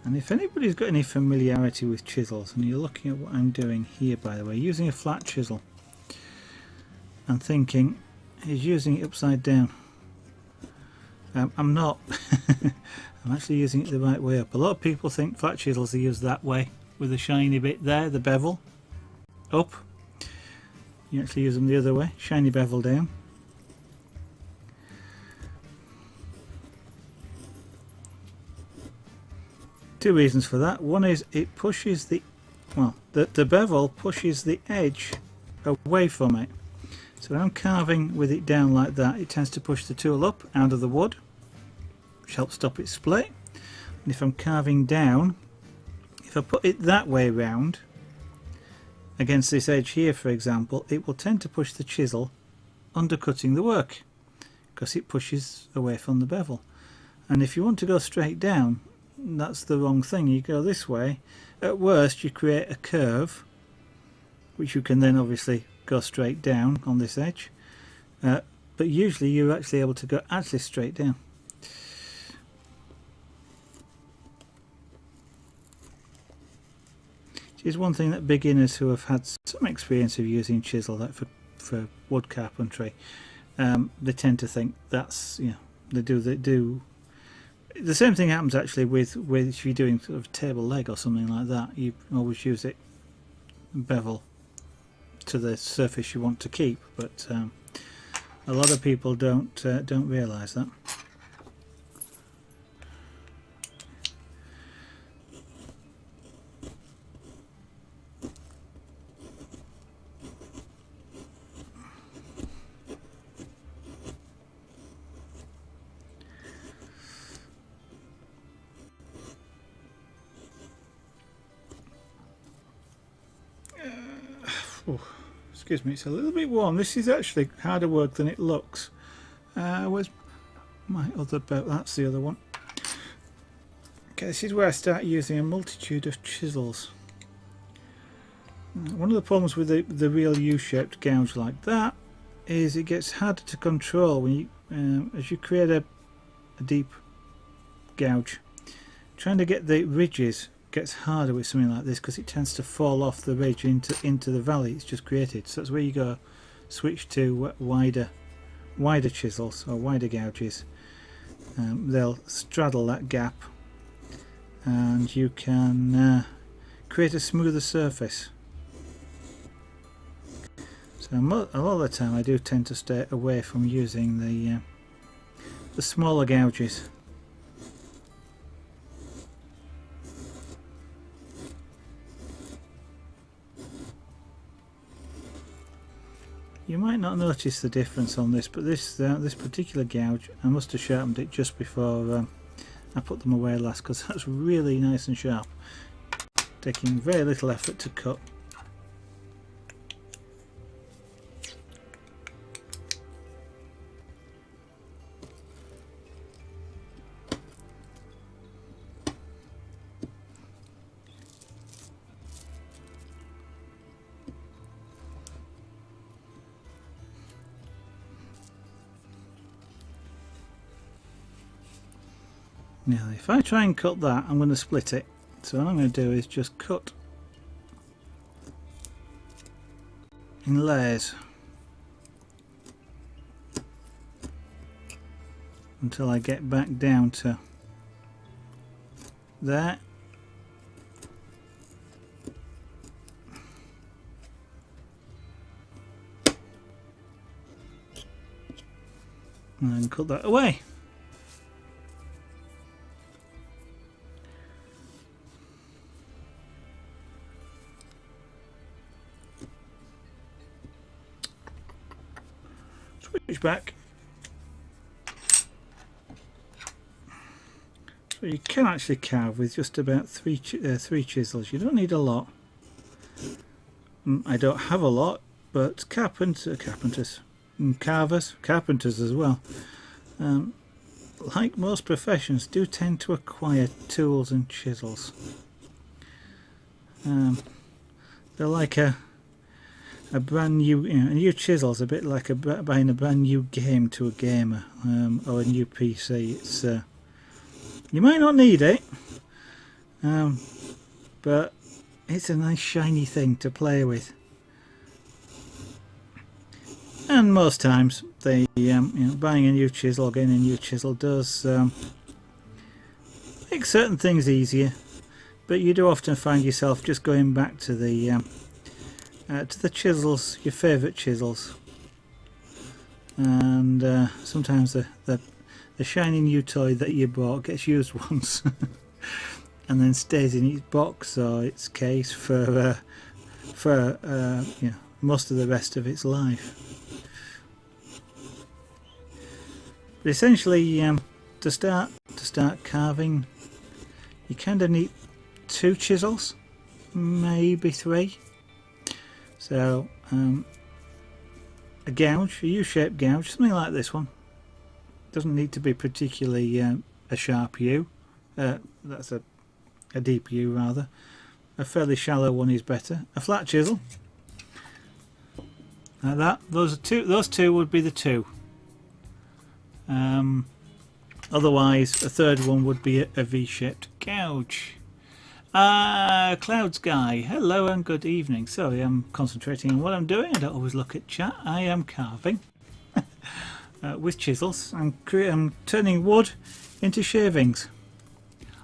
And if anybody's got any familiarity with chisels, and you're looking at what I'm doing here, by the way, using a flat chisel and thinking he's using it upside down. I'm not. I'm actually using it the right way up. A lot of people think flat chisels are used that way, with the shiny bit there, the bevel up. You actually use them the other way, shiny bevel down. Two reasons for that. One is it pushes the bevel pushes the edge away from it. So when I'm carving with it down like that, it tends to push the tool up out of the wood, which helps stop it split. And if I'm carving down, if I put it that way round against this edge here, for example, it will tend to push the chisel, undercutting the work because it pushes away from the bevel. And if you want to go straight down, that's the wrong thing. You go this way. At worst, you create a curve, which you can then obviously go straight down on this edge, but usually you're actually able to go straight down. Which is one thing that beginners who have had some experience of using chisel, like for wood carpentry, they tend to think that's, you know, they do. The same thing happens actually with if you're doing sort of table leg or something like that. You always use it bevel to the surface you want to keep, but a lot of people don't realise that. Oh, excuse me, it's a little bit warm. This is actually harder work than it looks. Where's my other belt? That's the other one. Okay, this is where I start using a multitude of chisels. One of the problems with the real U-shaped gouge like that is it gets harder to control when you, as you create a deep gouge. Trying to get the ridges gets harder with something like this because it tends to fall off the ridge into the valley it's just created. So that's where you go switch to wider chisels or wider gouges. They'll straddle that gap and you can create a smoother surface. So a lot of the time I do tend to stay away from using the smaller gouges. You might not notice the difference on this, but this particular gouge, I must have sharpened it just before I put them away last, because that's really nice and sharp, taking very little effort to cut. Now if I try and cut that, I'm going to split it. So what I'm going to do is just cut in layers until I get back down to there. And then cut that away. Switch back. So you can actually carve with just about three chisels. You don't need a lot. I don't have a lot, but carpenters and carpenters as well, like most professions, do tend to acquire tools and chisels. They're like a brand new, a new chisel's a bit like buying a brand new game to a gamer, or a new PC. It's you might not need it, but it's a nice shiny thing to play with. And most times, buying a new chisel or getting a new chisel does make certain things easier, but you do often find yourself just going back to the chisels, your favourite chisels, and sometimes the shiny new toy that you bought gets used once. and then stays in its box or its case for you know, most of the rest of its life. But essentially, to start carving, you kind of need 2 chisels, maybe 3. So a gouge, a U-shaped gouge, something like this one. Doesn't need to be particularly a sharp U. That's a deep U rather. A fairly shallow one is better. A flat chisel, like that. Those two would be the 2. Otherwise, a third one would be a V-shaped gouge. Clouds Guy, hello and good evening. Sorry, I'm concentrating on what I'm doing. I don't always look at chat. I am carving with chisels. I'm turning wood into shavings.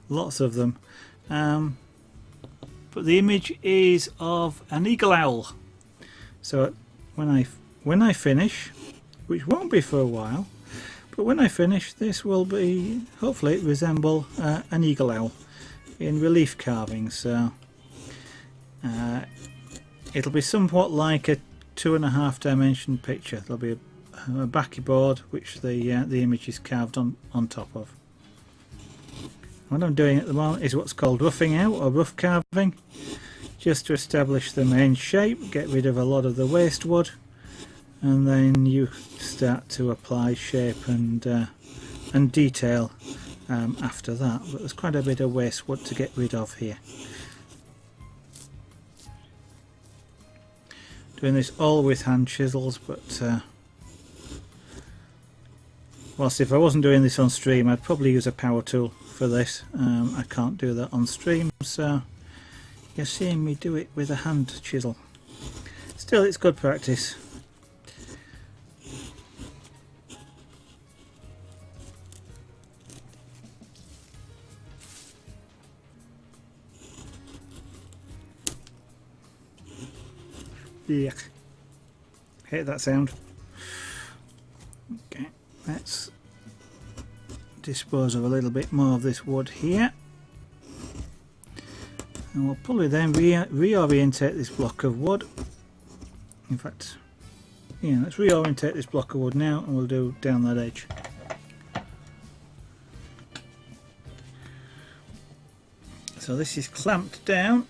Lots of them. But the image is of an eagle owl. So when I finish, which won't be for a while, but when I finish, this will be, hopefully, resemble an eagle owl in relief carving. So it'll be somewhat like a 2.5 dimension picture. There'll be a backy board which the image is carved on top of. What I'm doing at the moment is what's called roughing out or rough carving, just to establish the main shape, get rid of a lot of the waste wood, and then you start to apply shape and detail after that. But there's quite a bit of waste wood to get rid of here. Doing this all with hand chisels, but whilst if I wasn't doing this on stream, I'd probably use a power tool for this. I can't do that on stream, so you're seeing me do it with a hand chisel. Still, it's good practice. Yuck. Hate that sound. Okay, let's dispose of a little bit more of this wood here, and we'll probably then reorientate this block of wood. In fact, yeah, let's reorientate this block of wood now, and we'll do down that edge. So this is clamped down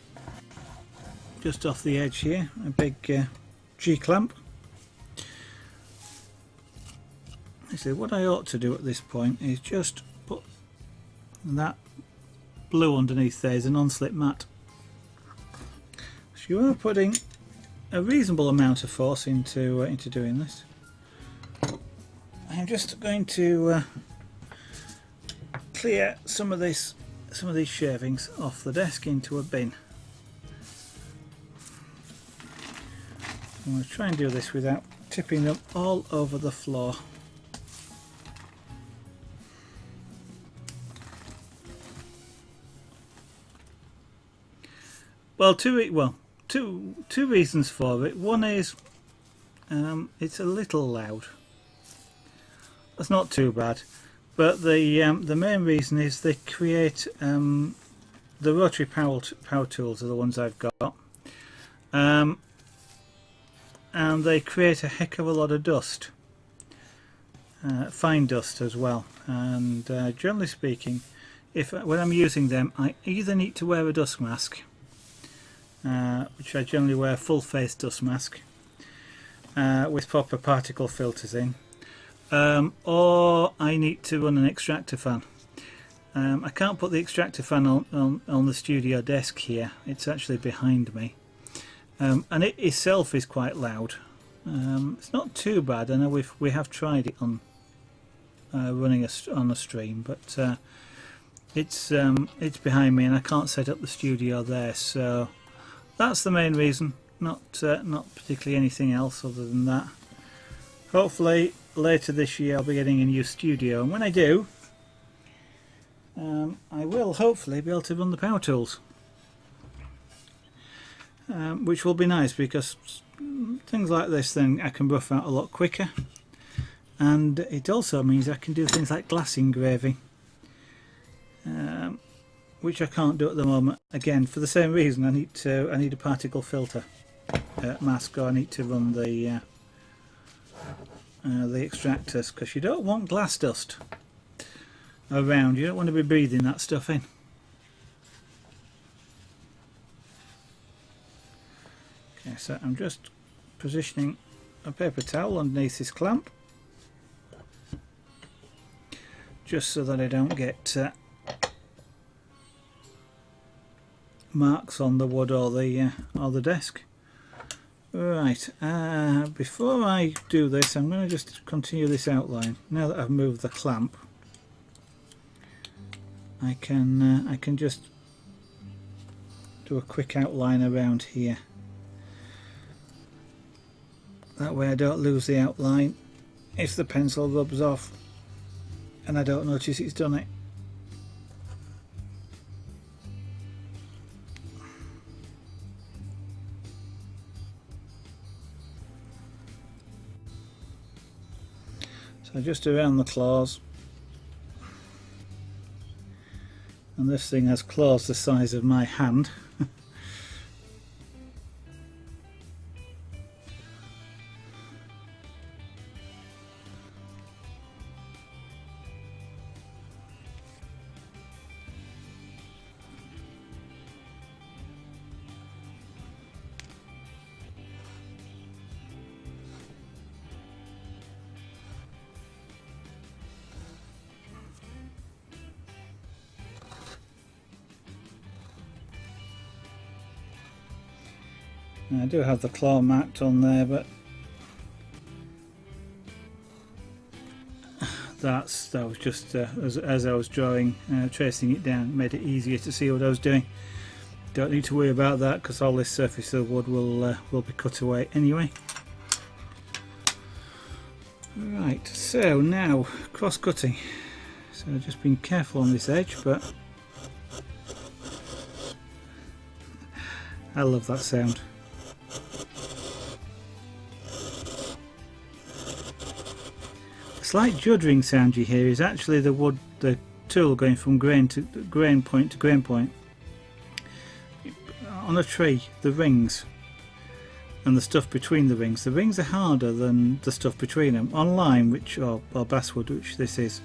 just off the edge here, a big G clamp. So what I ought to do at this point is just put that blue underneath there as a non-slip mat. So you are putting a reasonable amount of force into doing this. I'm just going to clear some of these shavings off the desk into a bin. I'm going to try and do this without tipping them all over the floor. Well, two reasons for it. One is it's a little loud. That's not too bad, but the main reason is they create the rotary power tools are the ones I've got, and they create a heck of a lot of dust, fine dust as well. And generally speaking, when I'm using them, I either need to wear a dust mask, which I generally wear a full face dust mask with proper particle filters in, or I need to run an extractor fan. I can't put the extractor fan on the studio desk here, it's actually behind me, and it itself is quite loud. It's not too bad. I know we have tried it on running on a stream, but it's behind me and I can't set up the studio there, so that's the main reason, not particularly anything else other than that. Hopefully later this year I'll be getting a new studio, and when I do, I will hopefully be able to run the power tools, which will be nice because things like this then I can rough out a lot quicker, and it also means I can do things like glass engraving, which I can't do at the moment. Again, for the same reason, I need a particle filter mask, or I need to run the extractors, because you don't want glass dust around. You don't want to be breathing that stuff in. Okay, so I'm just positioning a paper towel underneath this clamp, just so that I don't get marks on the wood or the desk. Right, before I do this, I'm going to just continue this outline. Now that I've moved the clamp, I can just do a quick outline around here. That way I don't lose the outline if the pencil rubs off and I don't notice it's done it. So just around the claws, and this thing has claws the size of my hand. I do have the claw marked on there, but that was just as I was drawing, tracing it down, made it easier to see what I was doing. Don't need to worry about that, because all this surface of the wood will be cut away anyway. Right, so now cross cutting. So I've just been careful on this edge, but I love that sound. The slight juddering sound you hear is actually the wood, the tool going from grain point to grain point. On a tree, the rings and the stuff between the rings are harder than the stuff between them. On lime, or basswood, which this is,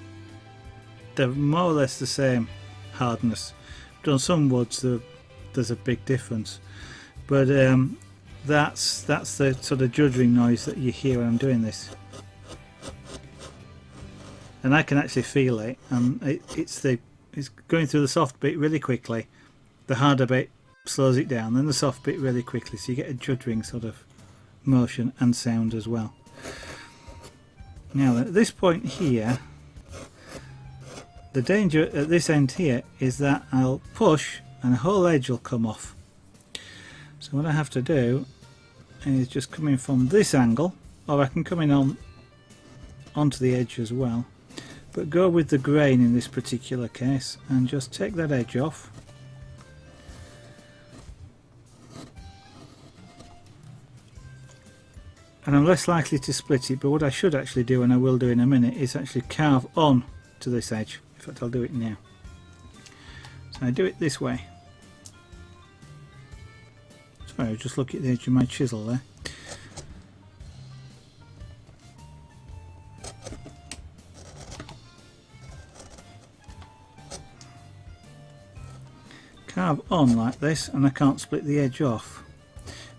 they're more or less the same hardness. But on some woods there's a big difference. But that's the sort of juddering noise that you hear when I'm doing this. And I can actually feel it, and it's going through the soft bit really quickly, the harder bit slows it down, then the soft bit really quickly, so you get a juddering sort of motion and sound as well. Now at this point here, the danger at this end here is that I'll push and the whole edge will come off. So what I have to do is just come in from this angle, or I can come in onto the edge as well. But go with the grain in this particular case and just take that edge off. And I'm less likely to split it, but what I should actually do, and I will do in a minute, is actually carve on to this edge. In fact, I'll do it now. So I do it this way. Sorry, I'll just look at the edge of my chisel there. Carve on like this, and I can't split the edge off.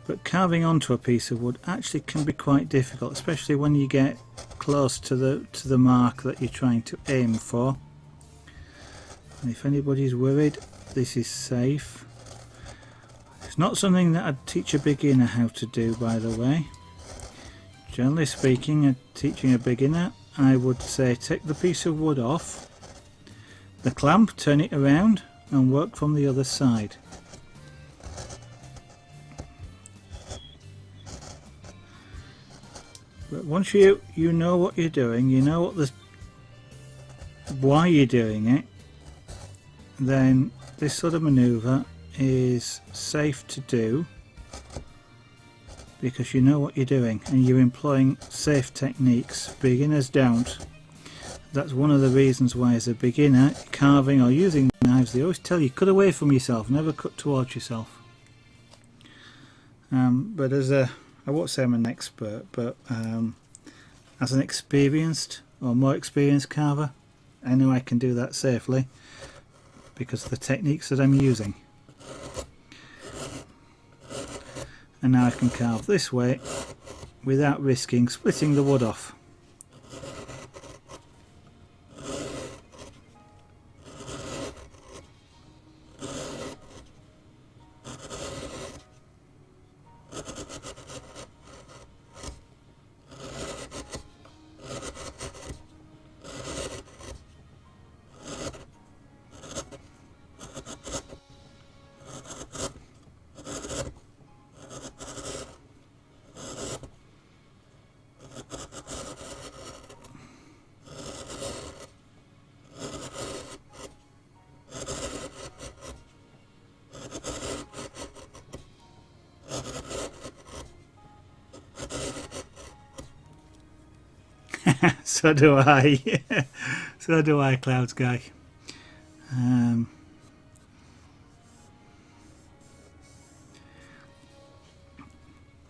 But carving onto a piece of wood actually can be quite difficult, especially when you get close to the mark that you're trying to aim for. And if anybody's worried, this is safe. It's not something that I'd teach a beginner how to do, by the way. Generally speaking, teaching a beginner, I would say take the piece of wood off, the clamp, turn it around and work from the other side. But once you know what you're doing, you know what why you're doing it, then this sort of manoeuvre is safe to do, because you know what you're doing and you're employing safe techniques. Beginners don't. That's one of the reasons why, as a beginner, carving or using knives knives, they always tell you cut away from yourself, never cut towards yourself. But as I won't say I'm an expert, but as an experienced or more experienced carver, I know I can do that safely because of the techniques that I'm using. And now I can carve this way without risking splitting the wood off. So do I. So do I, Clouds Guy.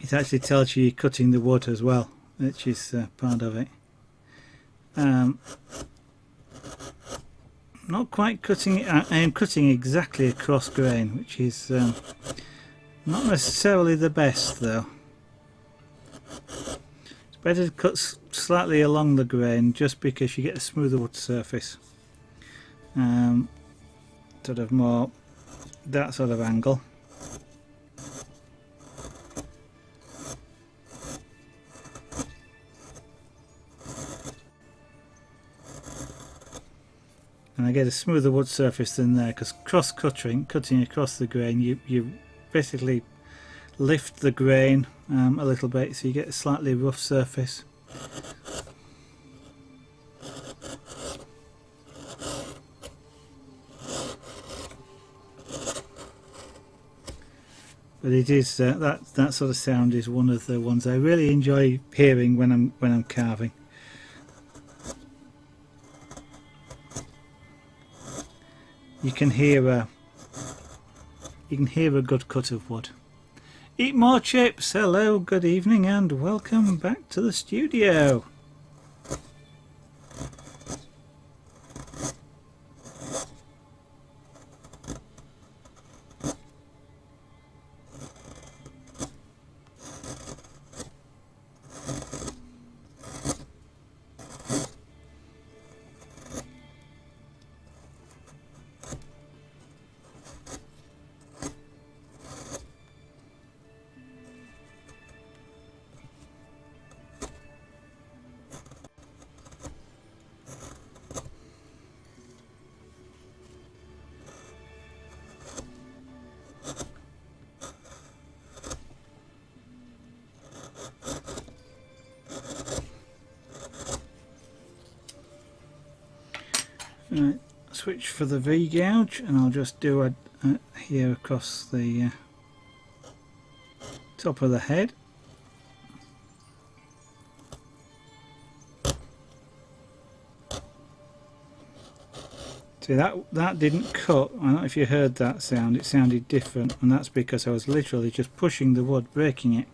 It actually tells you you're cutting the wood as well, which is part of it. Not quite cutting it, I am cutting exactly across grain, which is not necessarily the best though. It's better to cut slightly along the grain just because you get a smoother wood surface. Sort of more that sort of angle. And I get a smoother wood surface than there, because cutting across the grain, you basically lift the grain a little bit, so you get a slightly rough surface. But it is that sort of sound is one of the ones I really enjoy hearing when I'm carving. You can hear a good cut of wood. Eat more chips. Hello, good evening, and welcome back to the studio. Right, switch for the V gouge, and I'll just do a here across the top of the head. See, that didn't cut. I don't know if you heard that sound. It sounded different, and that's because I was literally just pushing the wood, breaking it.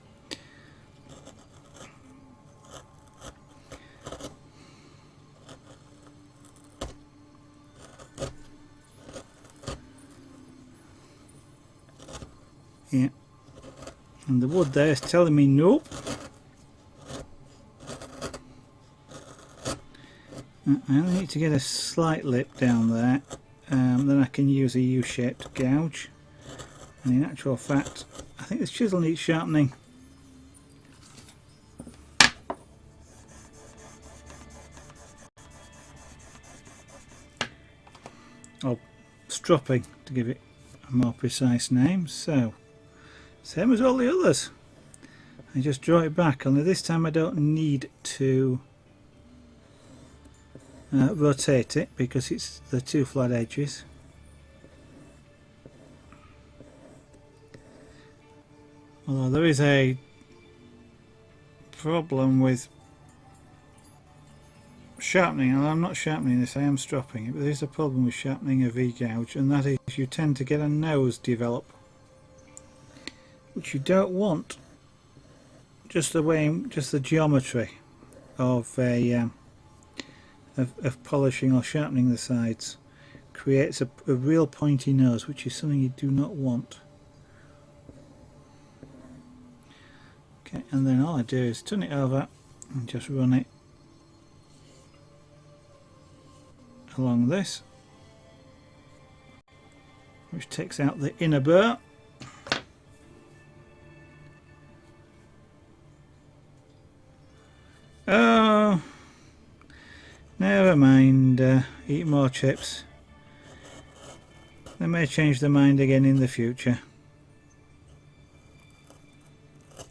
Yeah, and the wood there is telling me nope. I only need to get a slight lip down there, then I can use a U-shaped gouge. And in actual fact, I think this chisel needs sharpening. Or stropping, to give it a more precise name. So, same as all the others. I just draw it back, only this time I don't need to rotate it because it's the two flat edges. Although there is a problem with sharpening, and I'm not sharpening this, I am stropping it, but there's a problem with sharpening a V-gouge, and that is you tend to get a nose develop, which you don't want. Just the geometry of of polishing or sharpening the sides creates a real pointy nose, which is something you do not want. Okay, and then all I do is turn it over and just run it along this, which takes out the inner burr. Oh, never mind, eat more chips. They may change their mind again in the future.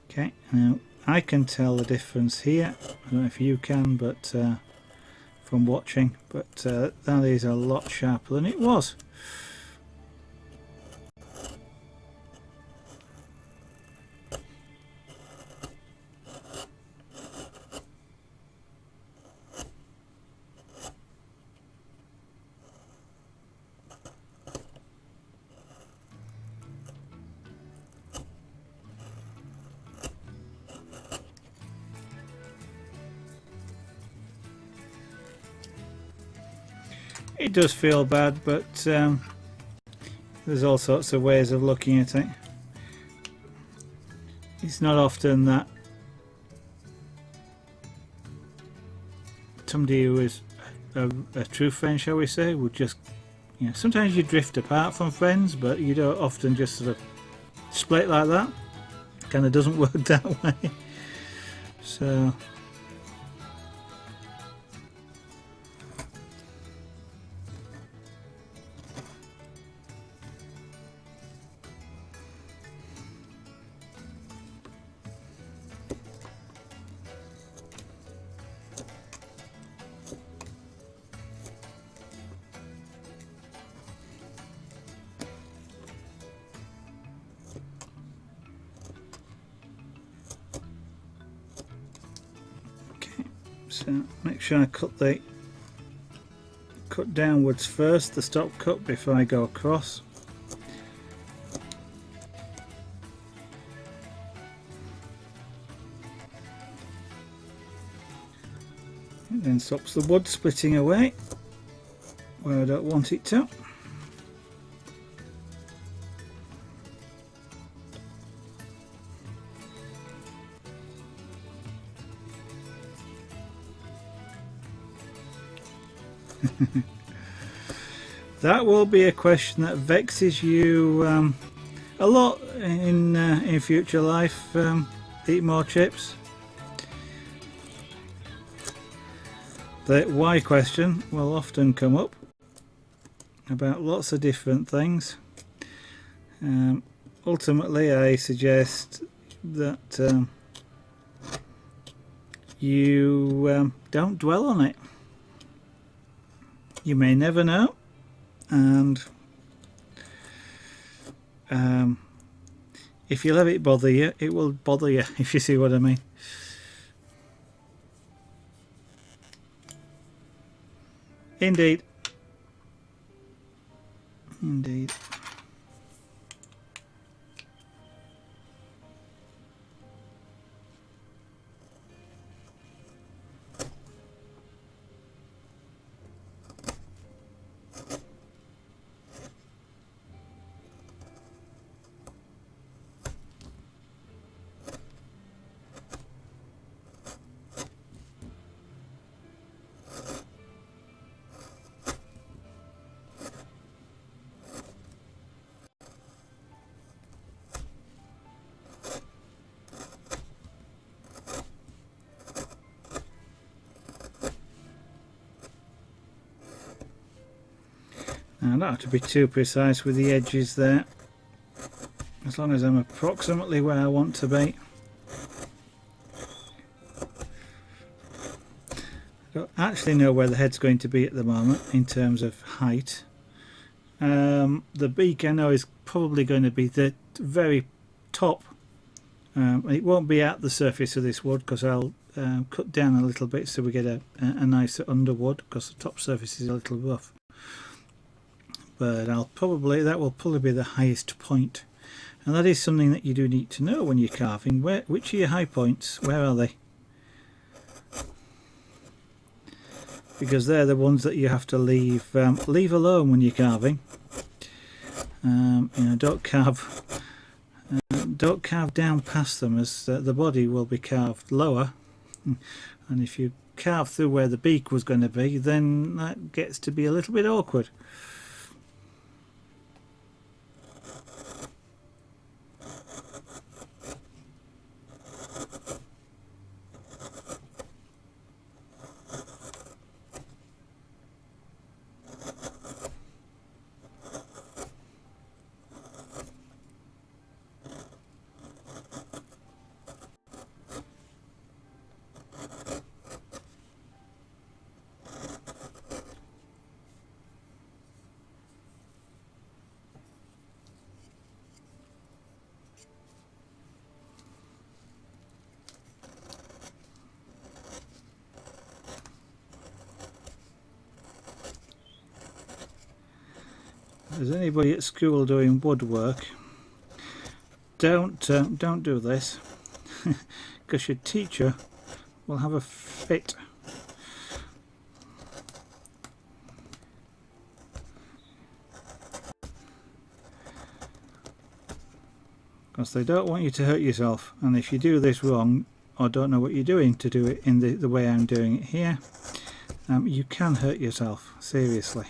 Okay, now I can tell the difference here. I don't know if you can, but from watching, but that is a lot sharper than it was. It does feel bad, but there's all sorts of ways of looking at it. It's not often that somebody who is a true friend, shall we say, would just, you know, sometimes you drift apart from friends, but you don't often just sort of split like that. Kind of doesn't work that way. So so make sure I cut downwards first, the stop cut, before I go across. It then stops the wood splitting away where I don't want it to. That will be a question that vexes you a lot in future life. Eat more chips. The why question will often come up about lots of different things. Ultimately, I suggest that you don't dwell on it. You may never know, and if you let it bother you, it will bother you, if you see what I mean. Indeed. Indeed. I don't have to be too precise with the edges there, as long as I'm approximately where I want to be. I don't actually know where the head's going to be at the moment in terms of height. The beak I know is probably going to be the very top. It won't be at the surface of this wood because I'll cut down a little bit so we get a nicer underwood, because the top surface is a little rough. But that will probably be the highest point, and that is something that you do need to know when you're carving. Which are your high points? Where are they? Because they're the ones that you have to leave alone when you're carving. You know, don't carve down past them, as the body will be carved lower, and if you carve through where the beak was going to be, then that gets to be a little bit awkward. If there's anybody at school doing woodwork, don't do this, because your teacher will have a fit. Because they don't want you to hurt yourself, and if you do this wrong or don't know what you're doing to do it in the way I'm doing it here, you can hurt yourself seriously.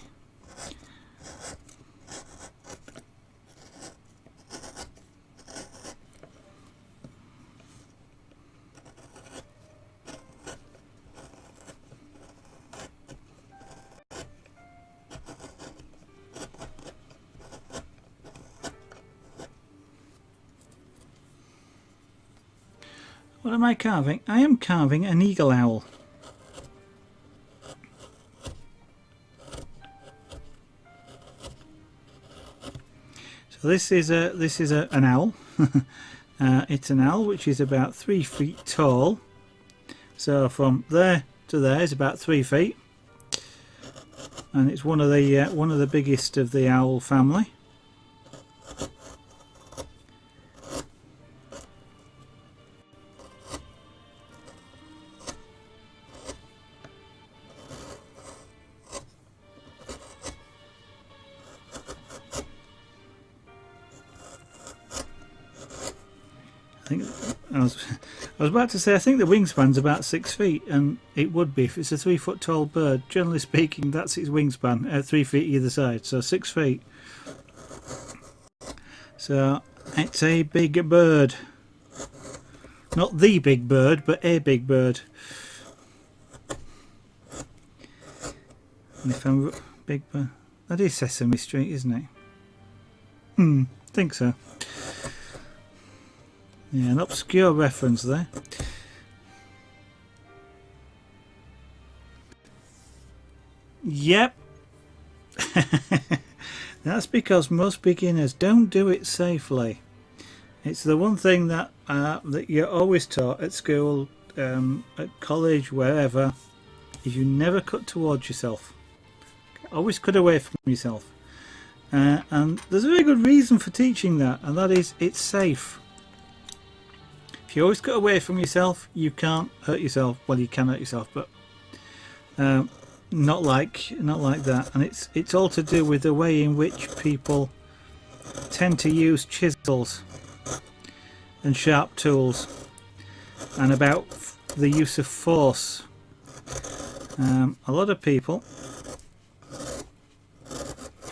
What am I carving? I am carving an eagle owl. So this is an owl. It's an owl which is about 3 feet tall. So from there to there is about 3 feet, and it's one of the biggest of the owl family. I was about to say, I think the wingspan's about 6 feet, and it would be if it's a 3 foot tall bird. Generally speaking, that's its wingspan, 3 feet either side, so 6 feet. So it's a big bird. Not the big bird, but a big bird. And if I'm big bird, that is Sesame Street, isn't it? Think so. Yeah, an obscure reference there. Yep. That's because most beginners don't do it safely. It's the one thing that you're always taught at school, at college, wherever, is you never cut towards yourself. Always cut away from yourself. And there's a very good reason for teaching that, and that is it's safe. If you always cut away from yourself, you can't hurt yourself. Well, you can hurt yourself, but not like that. And it's all to do with the way in which people tend to use chisels and sharp tools, and about the use of force. A lot of people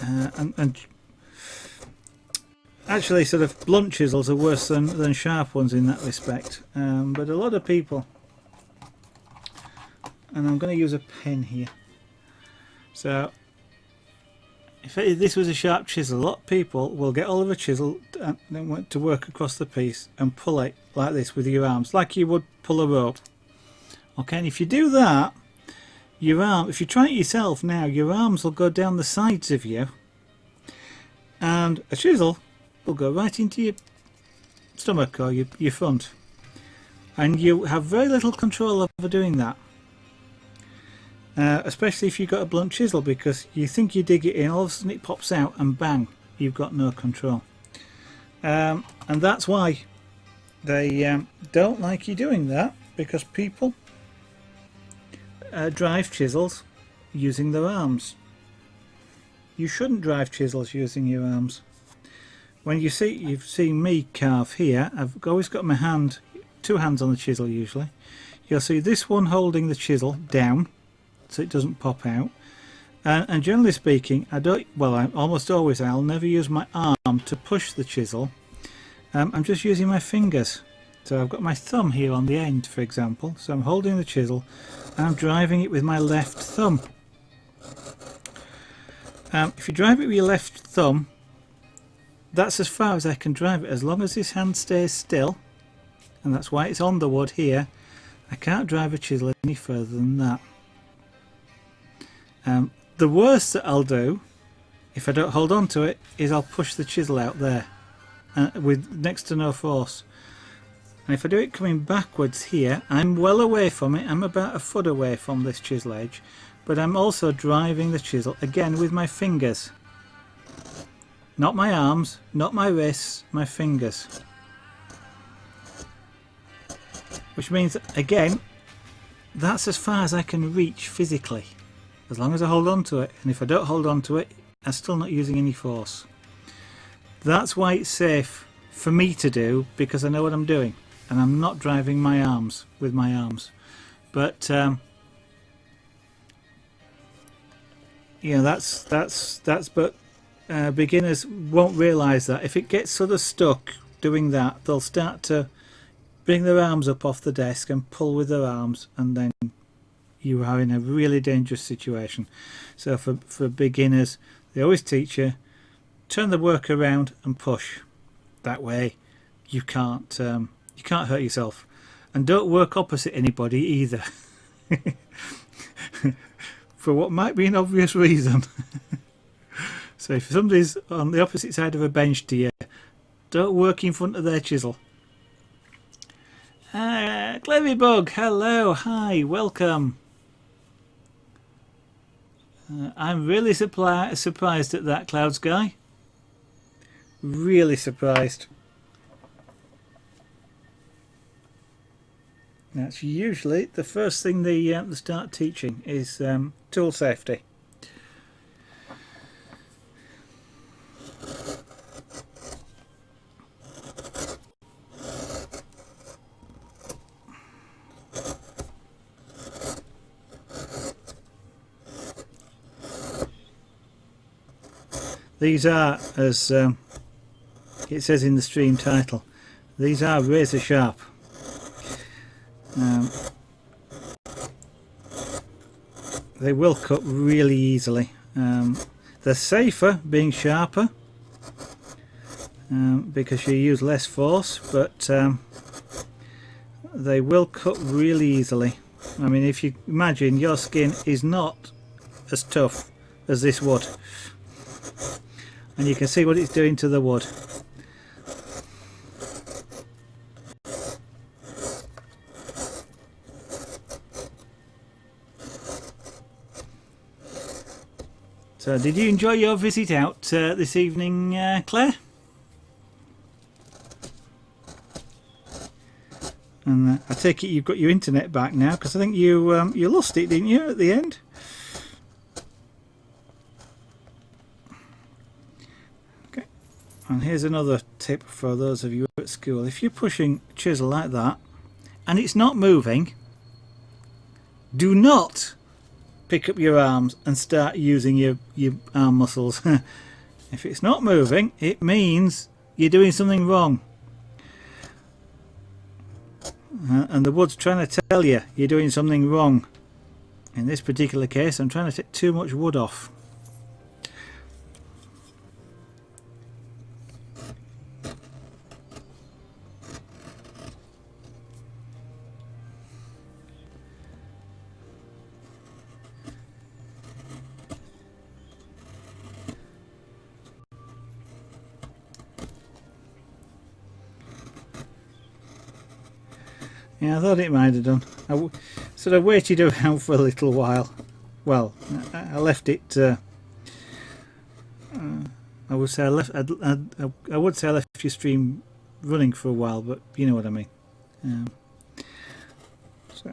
and actually, sort of blunt chisels are worse than sharp ones in that respect. But a lot of people, and I'm going to use a pen here. So, if this was a sharp chisel, a lot of people will get hold of a chisel and then want to work across the piece and pull it like this with your arms, like you would pull a rope. Okay, and if you do that, if you try it yourself now, your arms will go down the sides of you, and a chisel will go right into your stomach or your front. and you have very little control over doing that. Especially if you've got a blunt chisel, because you think you dig it in, all of a sudden it pops out and bang, you've got no control. And that's why they don't like you doing that, because people drive chisels using their arms. You shouldn't drive chisels using your arms. When you've seen me carve here, I've always got my hand, two hands on the chisel usually. You'll see this one holding the chisel down so it doesn't pop out, and generally speaking I'll never use my arm to push the chisel. I'm just using my fingers. So I've got my thumb here on the end, for example, so I'm holding the chisel and I'm driving it with my left thumb. If you drive it with your left thumb, that's as far as I can drive it, as long as this hand stays still, and that's why it's on the wood here. I can't drive a chisel any further than that. The worst that I'll do, if I don't hold on to it, is I'll push the chisel out there with next to no force. And if I do it coming backwards here, I'm well away from it. I'm about a foot away from this chisel edge, but I'm also driving the chisel again with my fingers. Not my arms, not my wrists, my fingers. Which means, again, that's as far as I can reach physically, as long as I hold on to it. And if I don't hold on to it, I'm still not using any force. That's why it's safe for me to do, because I know what I'm doing and I'm not driving my arms with my arms. But you know, that's but beginners won't realise that. If it gets sort of stuck doing that, they'll start to bring their arms up off the desk and pull with their arms, and then you are in a really dangerous situation. So for beginners, they always teach you, turn the work around and push. That way you can't hurt yourself, and don't work opposite anybody either. For what might be an obvious reason. So if somebody's on the opposite side of a bench to you, don't work in front of their chisel. Clevybug, hello, hi, welcome. I'm really surprised at that, Cloud Sky. Really surprised. That's usually the first thing they start teaching is tool safety. These are, as it says in the stream title, these are razor sharp. They will cut really easily. They're safer being sharper because you use less force, but they will cut really easily. I mean, if you imagine your skin is not as tough as this wood, and you can see what it's doing to the wood. So did you enjoy your visit out this evening, Claire? And I take it you've got your internet back now, because I think you lost it, didn't you, at the end? Okay. And here's another tip for those of you at school. If you're pushing a chisel like that and it's not moving, do not pick up your arms and start using your arm muscles. If it's not moving, it means you're doing something wrong. And the wood's trying to tell you you're doing something wrong. In this particular case, I'm trying to take too much wood off. Yeah, I thought it might have done. I sort of waited around for a little while. Well, I left it. I would say I would say I left your stream running for a while, but you know what I mean. So.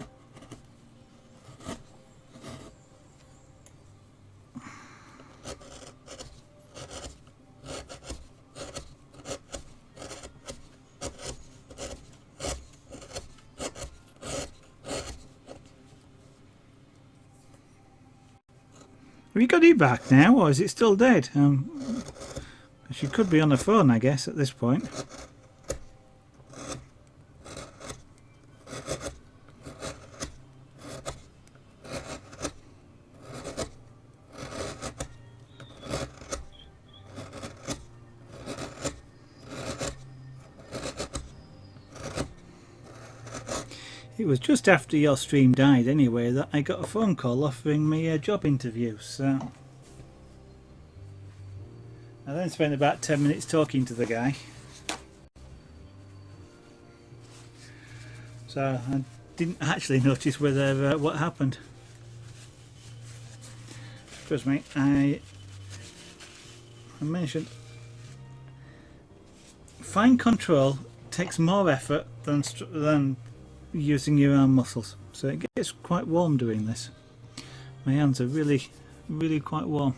Have you got it back now, or is it still dead? She could be on the phone, I guess, at this point. It was just after your stream died anyway that I got a phone call offering me a job interview, so I then spent about 10 minutes talking to the guy. So I didn't actually notice whether what happened. Trust me, I mentioned fine control takes more effort than using your arm muscles, so it gets quite warm doing this. My hands are really quite warm.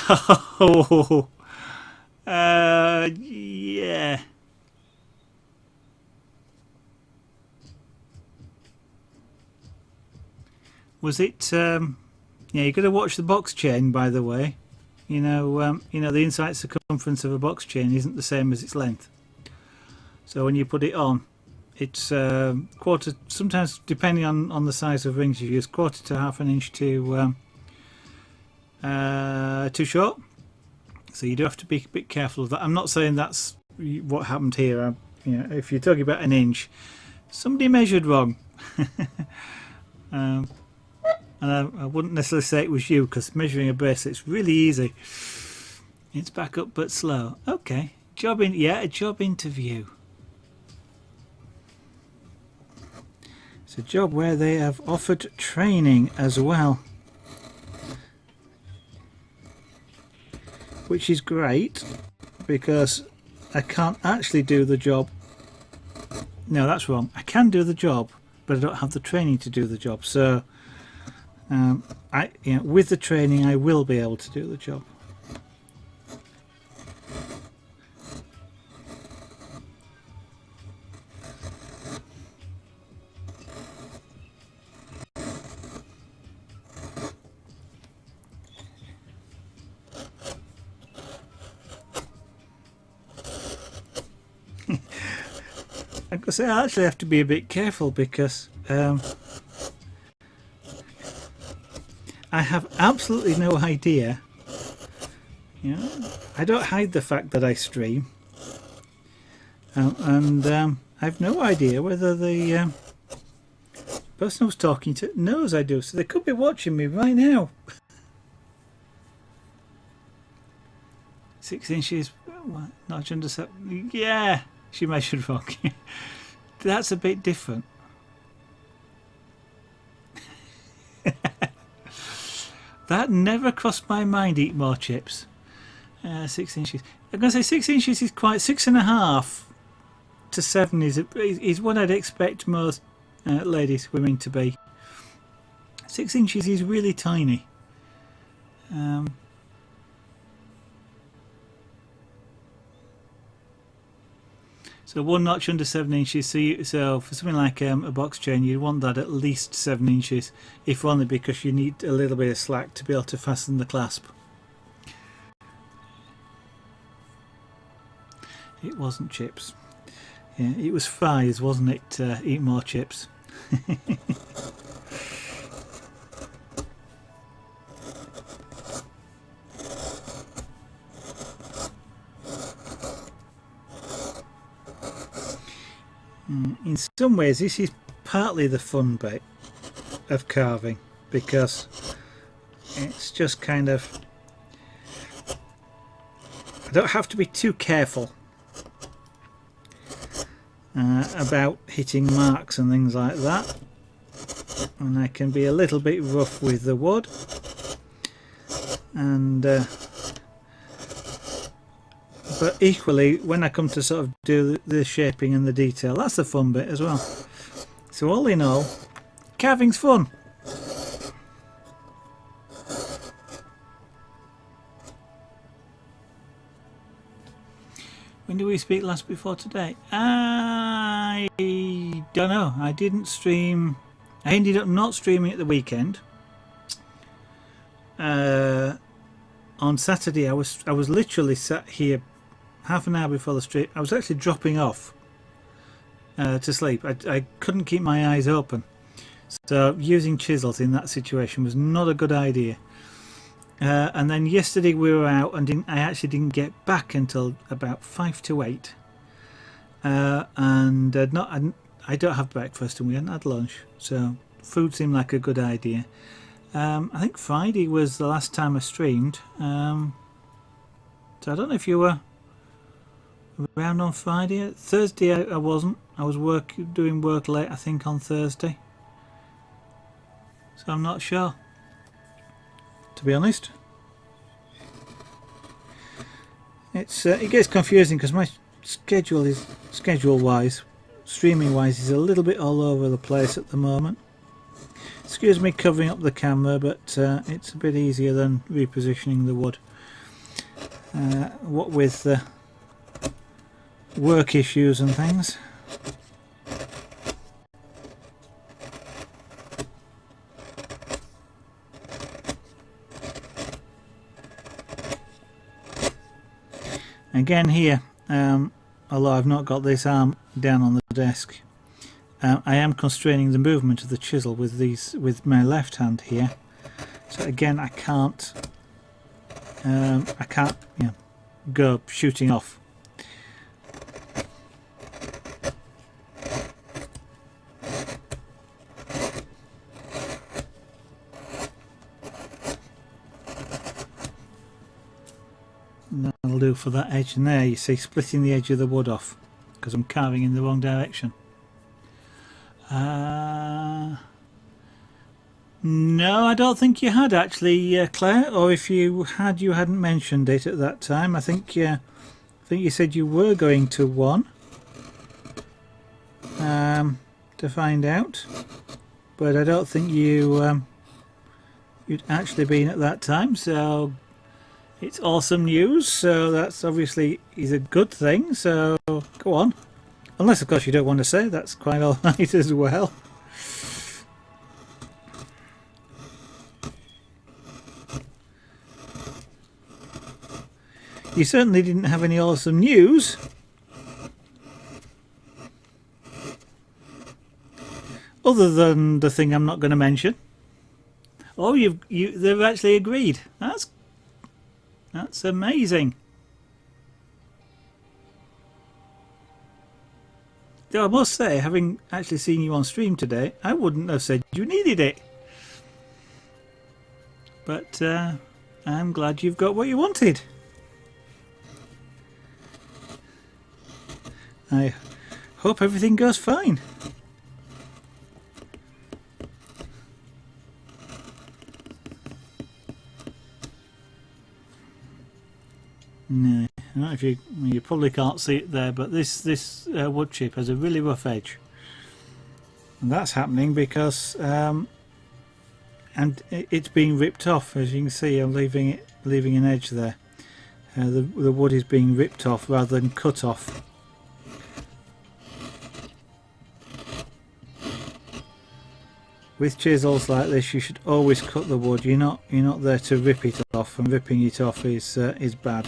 Oh, yeah. Was it? Yeah, you got to watch the box chain, by the way. You know the inside circumference of a box chain isn't the same as its length. So when you put it on, it's quarter. Sometimes, depending on the size of rings you use, quarter to half an inch too short. So you do have to be a bit careful of that. I'm not saying that's what happened here. If you're talking about an inch, somebody measured wrong. And I wouldn't necessarily say it was you, because measuring a bracelet's really easy. It's back up but slow. Okay, a job interview. It's a job where they have offered training as well, which is great because I can't actually do the job. No, that's wrong. I can do the job, but I don't have the training to do the job. So with the training I will be able to do the job. I've got to say, I actually have to be a bit careful because I have absolutely no idea. I don't hide the fact that I stream, and I have no idea whether the person I was talking to knows I do. So they could be watching me right now. 6 inches, not under 7. Yeah, she measured wrong. That's a bit different. That never crossed my mind. Eat more chips. 6 inches. I'm going to say 6 inches is quite. 6.5 to 7 is what I'd expect most women to be. 6 inches is really tiny. So 1 notch under 7 inches. So for something like a box chain, you'd want that at least 7 inches, if only because you need a little bit of slack to be able to fasten the clasp. It wasn't chips. Yeah, it was fries, wasn't it? Eat more chips. In some ways this is partly the fun bit of carving, because it's just kind of, I don't have to be too careful about hitting marks and things like that, and I can be a little bit rough with the wood, and but equally when I come to sort of do the shaping and the detail, that's the fun bit as well. So all in all, carving's fun. When did we speak last before today? I don't know. I didn't stream. I ended up not streaming at the weekend. On Saturday I was literally sat here half an hour before the stream. I was actually dropping off to sleep. I couldn't keep my eyes open. So using chisels in that situation was not a good idea. And then yesterday we were out, and I actually didn't get back until about 5 to 8. I don't have breakfast, and we hadn't had lunch, so food seemed like a good idea. I think Friday was the last time I streamed, so I don't know if you were around on Friday. Thursday I wasn't. I was doing work late, I think, on Thursday, so I'm not sure, to be honest. It gets confusing because my schedule wise, streaming wise, is a little bit all over the place at the moment. Excuse me covering up the camera, but it's a bit easier than repositioning the wood. What with work issues and things. Again here, although I've not got this arm down on the desk, I am constraining the movement of the chisel with my left hand here. So again, I can't go shooting off. That'll do for that edge, and there you see splitting the edge of the wood off because I'm carving in the wrong direction. No, I don't think you had actually, Claire, or if you had, you hadn't mentioned it at that time. I think you said you were going to one to find out, but I don't think you'd actually been at that time, so it's awesome news. So that's obviously is a good thing, so go on, unless of course you don't want to say, that's quite alright as well. You certainly didn't have any awesome news. Other than the thing I'm not going to mention. Oh, they've actually agreed. That's amazing. Though I must say, having actually seen you on stream today, I wouldn't have said you needed it. But I'm glad you've got what you wanted. I hope everything goes fine. No, I don't know if you probably can't see it there, but this wood chip has a really rough edge, and that's happening because and it's being ripped off. As you can see, I'm leaving an edge there. The wood is being ripped off rather than cut off. With chisels like this, you should always cut the wood. You're not there to rip it off, and ripping it off is bad.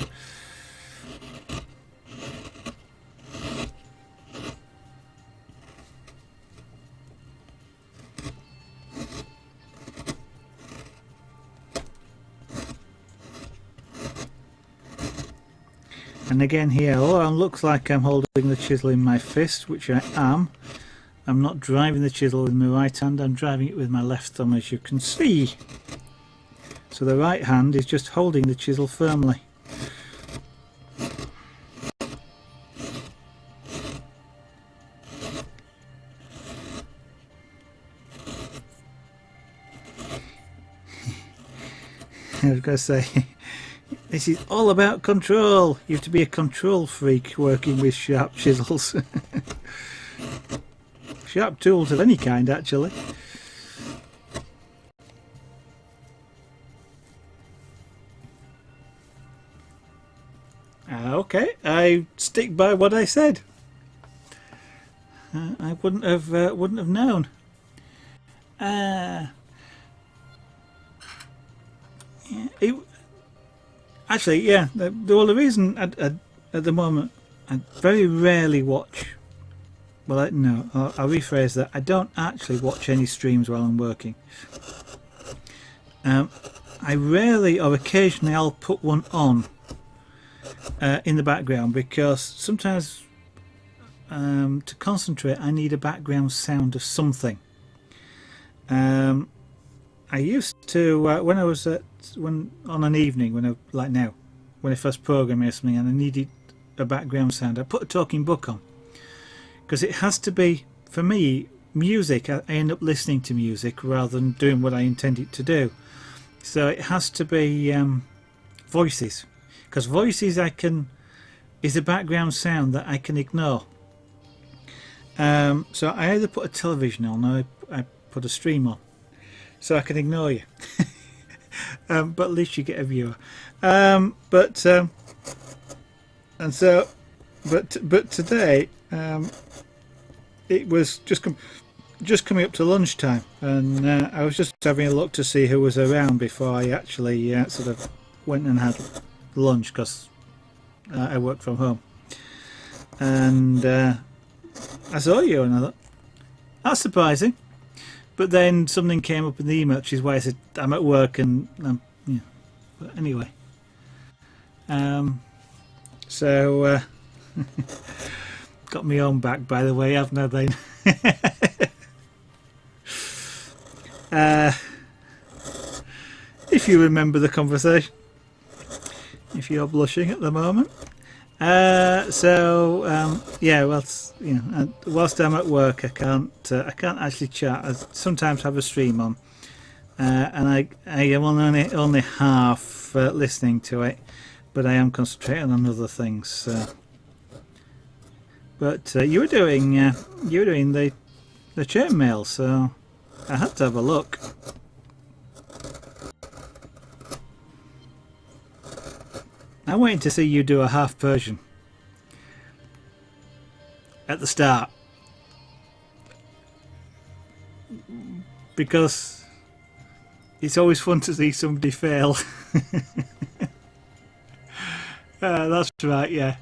And again here, it looks like I'm holding the chisel in my fist, which I am. I'm not driving the chisel with my right hand, I'm driving it with my left thumb, as you can see. So the right hand is just holding the chisel firmly. I was going to say, this is all about control. You have to be a control freak working with sharp chisels. Sharp tools of any kind, actually. Okay, I stick by what I said. I wouldn't have known. Yeah, actually, yeah. The reason at the moment I very rarely watch. Well, no, I'll rephrase that. I don't actually watch any streams while I'm working. I rarely or occasionally I'll put one on in the background, because sometimes to concentrate I need a background sound of something. I used to when I was on an evening, when I first programmed something and I needed a background sound, I put a talking book on, because it has to be, for me, music. I end up listening to music rather than doing what I intend it to do. So it has to be voices, because voices is a background sound that I can ignore. So I either put a television on or I put a stream on, so I can ignore you. But at least you get a viewer. But today it was just coming up to lunchtime, and I was just having a look to see who was around before I actually sort of went and had lunch, because I work from home. And I saw you and I thought, that's surprising. But then something came up in the email, which is why I said I'm at work, and yeah. But anyway, so got me own back, by the way, haven't I? Then, if you remember the conversation, if you're blushing at the moment. Yeah, well, you know, whilst I'm at work, I can't actually chat. I sometimes have a stream on, and I am only half listening to it, but I am concentrating on other things. But you were doing the chainmail, so I had to have a look. I'm waiting to see you do a half Persian at the start, because it's always fun to see somebody fail. That's right, yeah.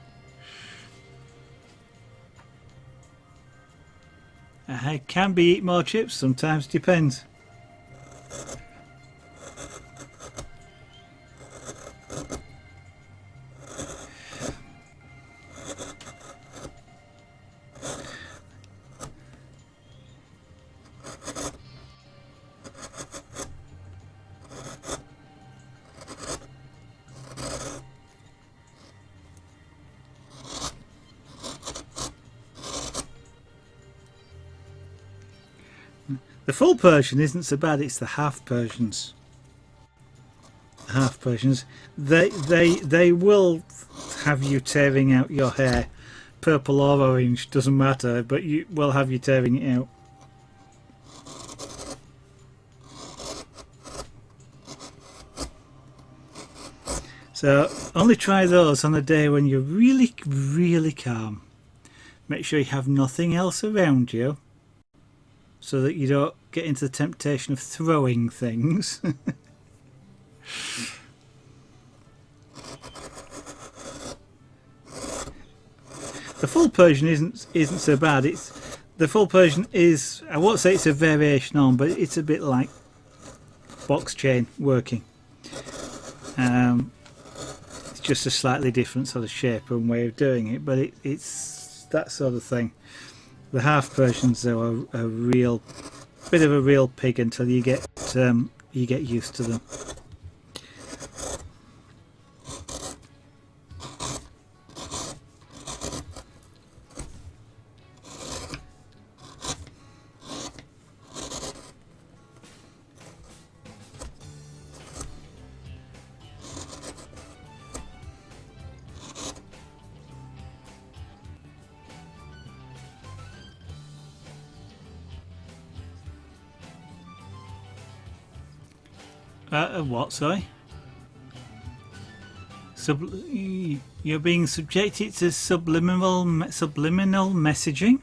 I can be eat more chips sometimes, depends. The full Persian isn't so bad, it's the half Persians. Half Persians, they will have you tearing out your hair, purple or orange, doesn't matter, but you will have you tearing it out. So only try those on a day when you're really, really calm. Make sure you have nothing else around you, so that you don't get into the temptation of throwing things. The full Persian isn't so bad. The full Persian is, I won't say it's a variation on, but it's a bit like box chain working. It's just a slightly different sort of shape and way of doing it, but it's that sort of thing. The half Persians, though, are a real bit of a real pig until you get used to them. What, sorry? You're being subjected to subliminal messaging?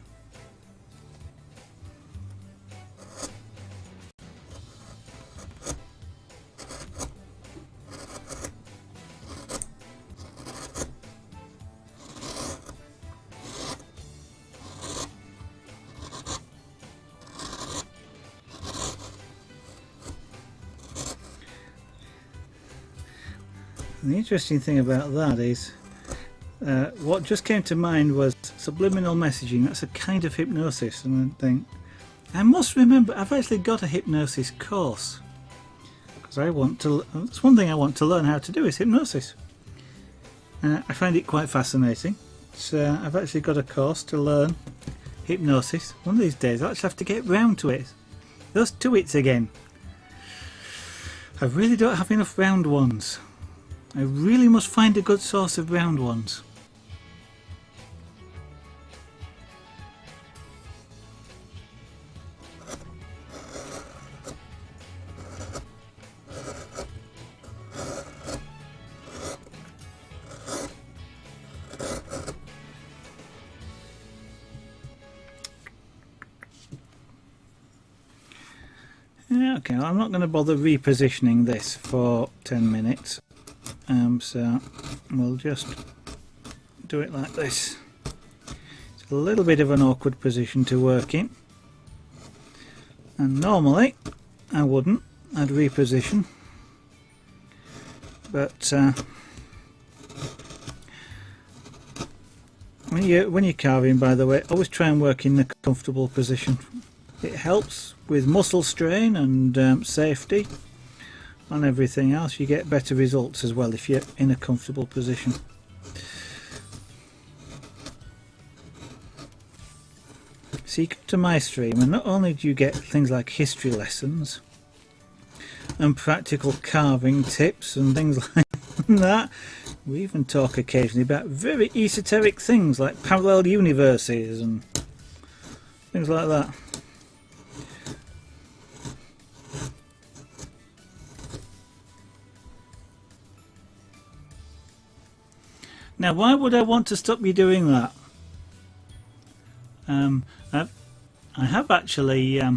The interesting thing about that is what just came to mind was subliminal messaging. That's a kind of hypnosis, and I think I must remember I've actually got a hypnosis course because I want to. It's one thing I want to learn how to do is hypnosis. I find it quite fascinating. So I've actually got a course to learn hypnosis. One of these days I'll actually have to get round to it. Those two-its again. I really don't have enough round ones. I really must find a good source of round ones. Yeah, okay, I'm not going to bother repositioning this for 10 minutes. So we'll just do it like this. It's a little bit of an awkward position to work in, and normally I wouldn't. I'd reposition, but when you're carving, by the way, always try and work in a comfortable position. It helps with muscle strain and safety. On everything else, you get better results as well if you're in a comfortable position. So you come to my stream and not only do you get things like history lessons and practical carving tips and things like that, we even talk occasionally about very esoteric things like parallel universes and things like that. Now, why would I want to stop you doing that? I have actually, I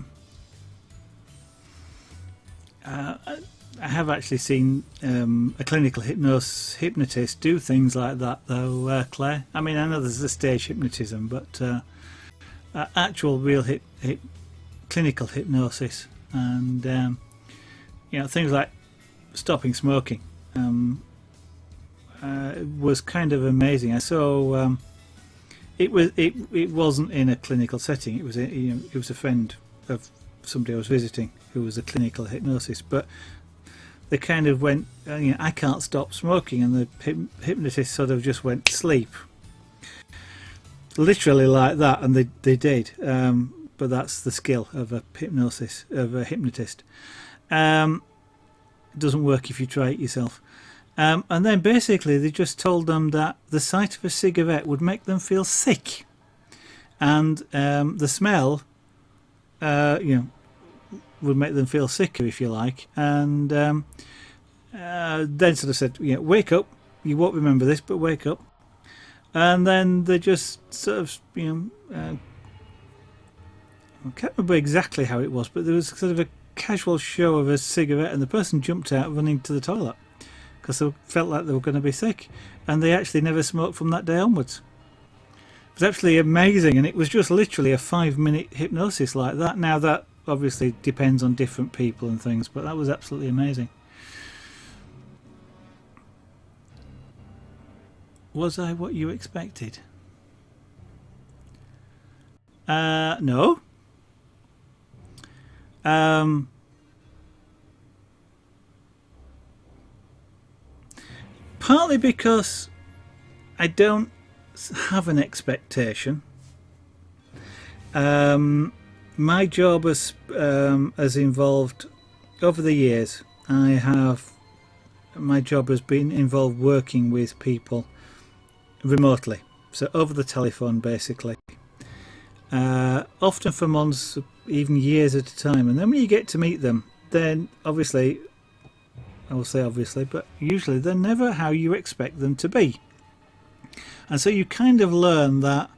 have actually seen a clinical hypnotist do things like that, though, Claire. I mean, I know there's a stage hypnotism, but actual real clinical hypnosis, and you know, things like stopping smoking. Was kind of amazing. I saw it wasn't in a clinical setting. It was it was a friend of somebody I was visiting who was a clinical hypnosis, but they kind of went, I can't stop smoking, and the hypnotist sort of just went sleep, literally like that, and they did. But that's the skill of a hypnotist. It doesn't work if you try it yourself. And then basically they just told them that the sight of a cigarette would make them feel sick, and the smell, would make them feel sicker, if you like. And then sort of said, wake up. You won't remember this, but wake up. And then they just sort of, I can't remember exactly how it was, but there was sort of a casual show of a cigarette, and the person jumped out running to the toilet because they felt like they were going to be sick, and they actually never smoked from that day onwards. It was absolutely amazing, and it was just literally a 5-minute hypnosis like that. Now that obviously depends on different people and things, but that was absolutely amazing. Was I what you expected? No. Partly because I don't have an expectation. My job has involved, over the years, my job has been involved working with people remotely, so over the telephone basically, often for months, even years at a time. And then when you get to meet them, then obviously I will say obviously, but usually they're never how you expect them to be. And so you kind of learn that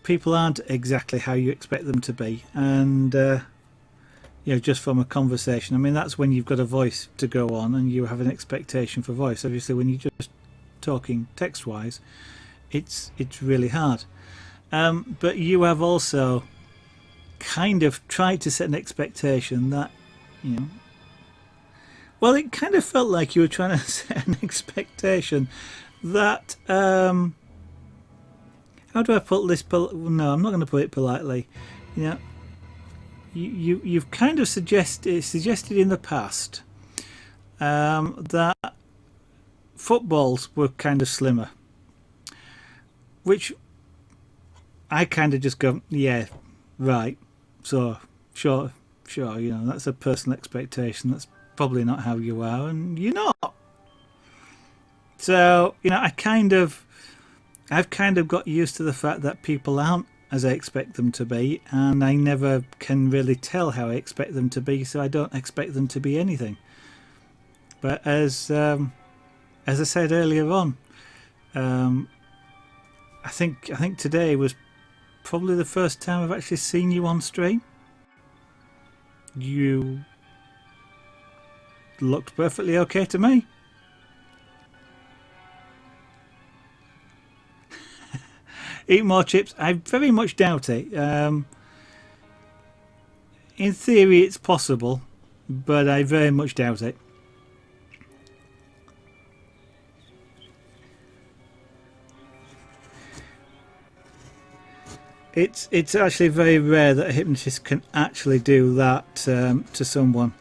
people aren't exactly how you expect them to be, and just from a conversation. I mean, that's when you've got a voice to go on and you have an expectation for voice. Obviously, when you're just talking text-wise, it's really hard. But you have also kind of tried to set an expectation that, well, it kind of felt like you were trying to set an expectation that, how do I put this? No, I'm not going to put it politely. You've kind of suggested in the past that footballs were kind of slimmer, which I kind of just go, yeah, right. So sure, that's a personal expectation. That's probably not how you are, and you're not. So I've kind of got used to the fact that people aren't as I expect them to be, and I never can really tell how I expect them to be, so I don't expect them to be anything. But as I said earlier on, I think today was probably the first time I've actually seen you on stream. You looked perfectly okay to me. Eat more chips? I very much doubt it. In theory it's possible, but I very much doubt it. It's actually very rare that a hypnotist can actually do that to someone.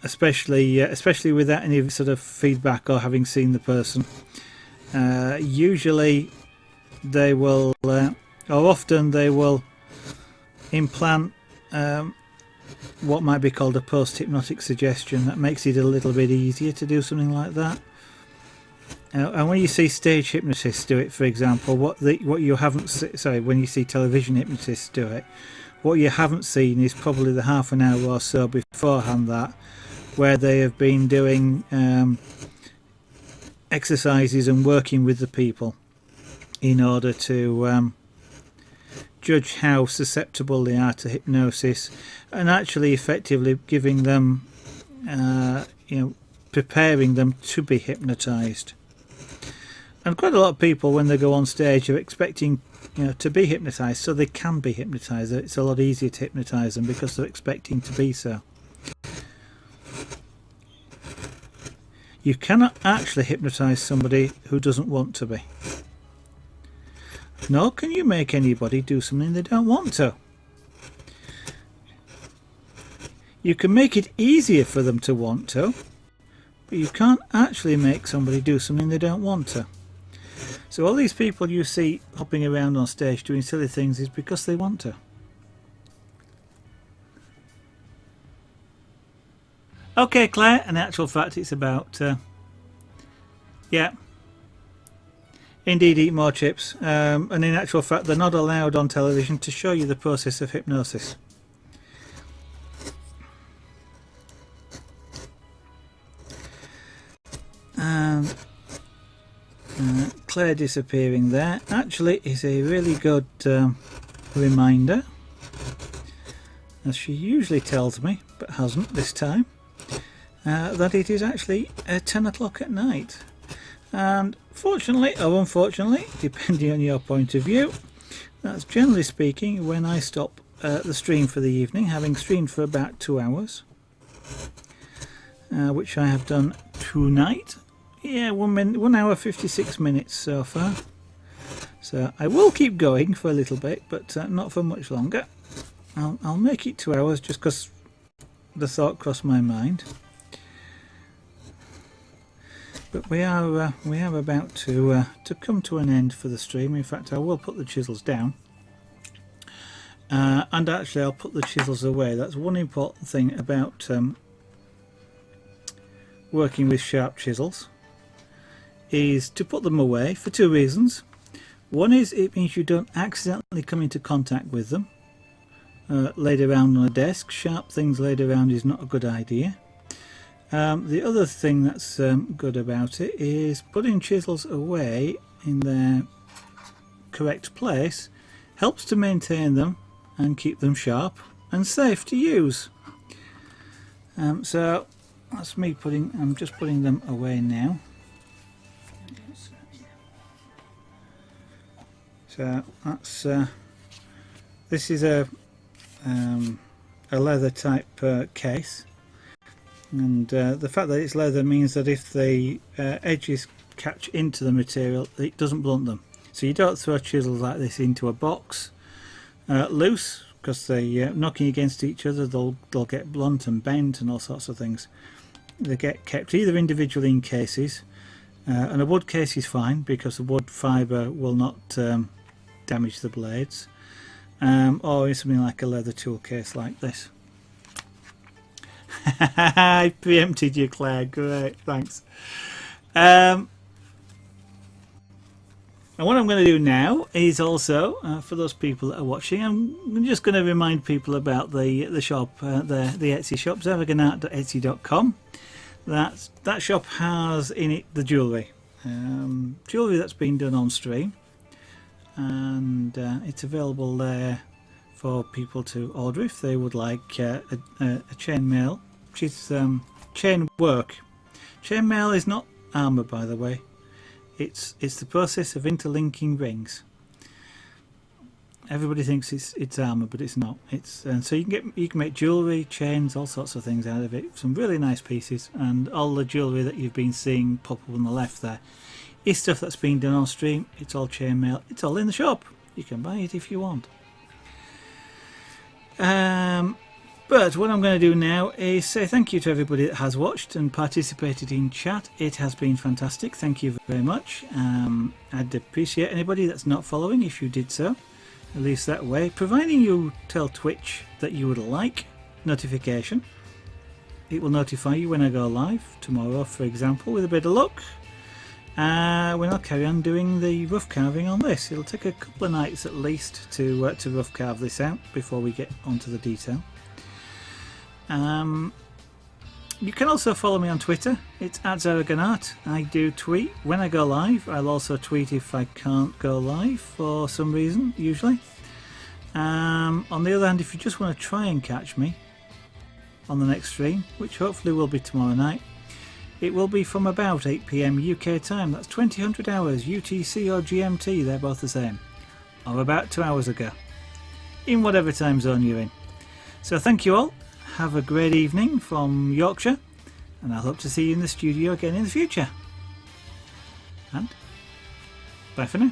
Especially without any sort of feedback or having seen the person. Usually they will, or often they will implant what might be called a post-hypnotic suggestion that makes it a little bit easier to do something like that. And when you see stage hypnotists do it, for example, when you see television hypnotists do it, what you haven't seen is probably the half an hour or so beforehand that, where they have been doing exercises and working with the people in order to judge how susceptible they are to hypnosis, and actually effectively giving them, preparing them to be hypnotized. And quite a lot of people, when they go on stage, are expecting to be hypnotized so they can be hypnotized. It's a lot easier to hypnotize them because they're expecting to be so. You cannot actually hypnotize somebody who doesn't want to be. Nor can you make anybody do something they don't want to. You can make it easier for them to want to, but you can't actually make somebody do something they don't want to. So all these people you see hopping around on stage doing silly things is because they want to. Okay, Claire, in actual fact it's about, indeed eat more chips, and in actual fact they're not allowed on television to show you the process of hypnosis. And Claire disappearing there actually is a really good reminder, as she usually tells me, but hasn't this time, that it is actually 10 o'clock at night. And fortunately or unfortunately, depending on your point of view, that's generally speaking when I stop the stream for the evening, having streamed for about 2 hours, which I have done tonight. Yeah, 1 hour 56 minutes so far. So I will keep going for a little bit, but not for much longer. I'll make it 2 hours just because the thought crossed my mind. But we are about to come to an end for the stream. In fact, I will put the chisels down, and actually I'll put the chisels away. That's one important thing about working with sharp chisels, is to put them away for two reasons. One is it means you don't accidentally come into contact with them. Laid around on a desk, sharp things laid around is not a good idea. The other thing that's good about it is putting chisels away in their correct place helps to maintain them and keep them sharp and safe to use. So that's me I'm just putting them away now. So that's this is a leather type case, and the fact that it's leather means that if the edges catch into the material, it doesn't blunt them. So you don't throw chisels like this into a box loose, because they knocking against each other, they'll get blunt and bent and all sorts of things. They get kept either individually in cases, and a wood case is fine because the wood fibre will not damage the blades, or in something like a leather tool case like this. I preempted you, Claire. Great, thanks. And what I'm going to do now is also, for those people that are watching, I'm just going to remind people about the shop, the Etsy shop, zaraganart.etsy.com. That shop has in it the jewellery that's been done on stream, and it's available there for people to order if they would like a chainmail, which is chain work. Chainmail is not armour, by the way. It's the process of interlinking rings. Everybody thinks it's armour, but it's not. So you can make jewellery, chains, all sorts of things out of it. Some really nice pieces, and all the jewellery that you've been seeing pop up on the left there is stuff that's been done on stream. It's all chainmail. It's all in the shop. You can buy it if you want. But what I'm going to do now is say thank you to everybody that has watched and participated in chat. It has been fantastic. Thank you very much. I'd appreciate anybody that's not following if you did so, at least that way, providing you tell Twitch that you would like notification. It will notify you when I go live tomorrow, for example, with a bit of luck, when I'll carry on doing the rough carving on this. It'll take a couple of nights at least to rough carve this out before we get onto the detail. You can also follow me on Twitter. It's @zaraganart. I do tweet when I go live. I'll also tweet if I can't go live for some reason, usually. On the other hand, if you just want to try and catch me on the next stream, which hopefully will be tomorrow night, it will be from about 8 PM UK time. That's 2000 hours UTC or GMT, they're both the same. Or about 2 hours ago, in whatever time zone you're in. So thank you all. Have a great evening from Yorkshire, and I hope to see you in the studio again in the future. And bye for now.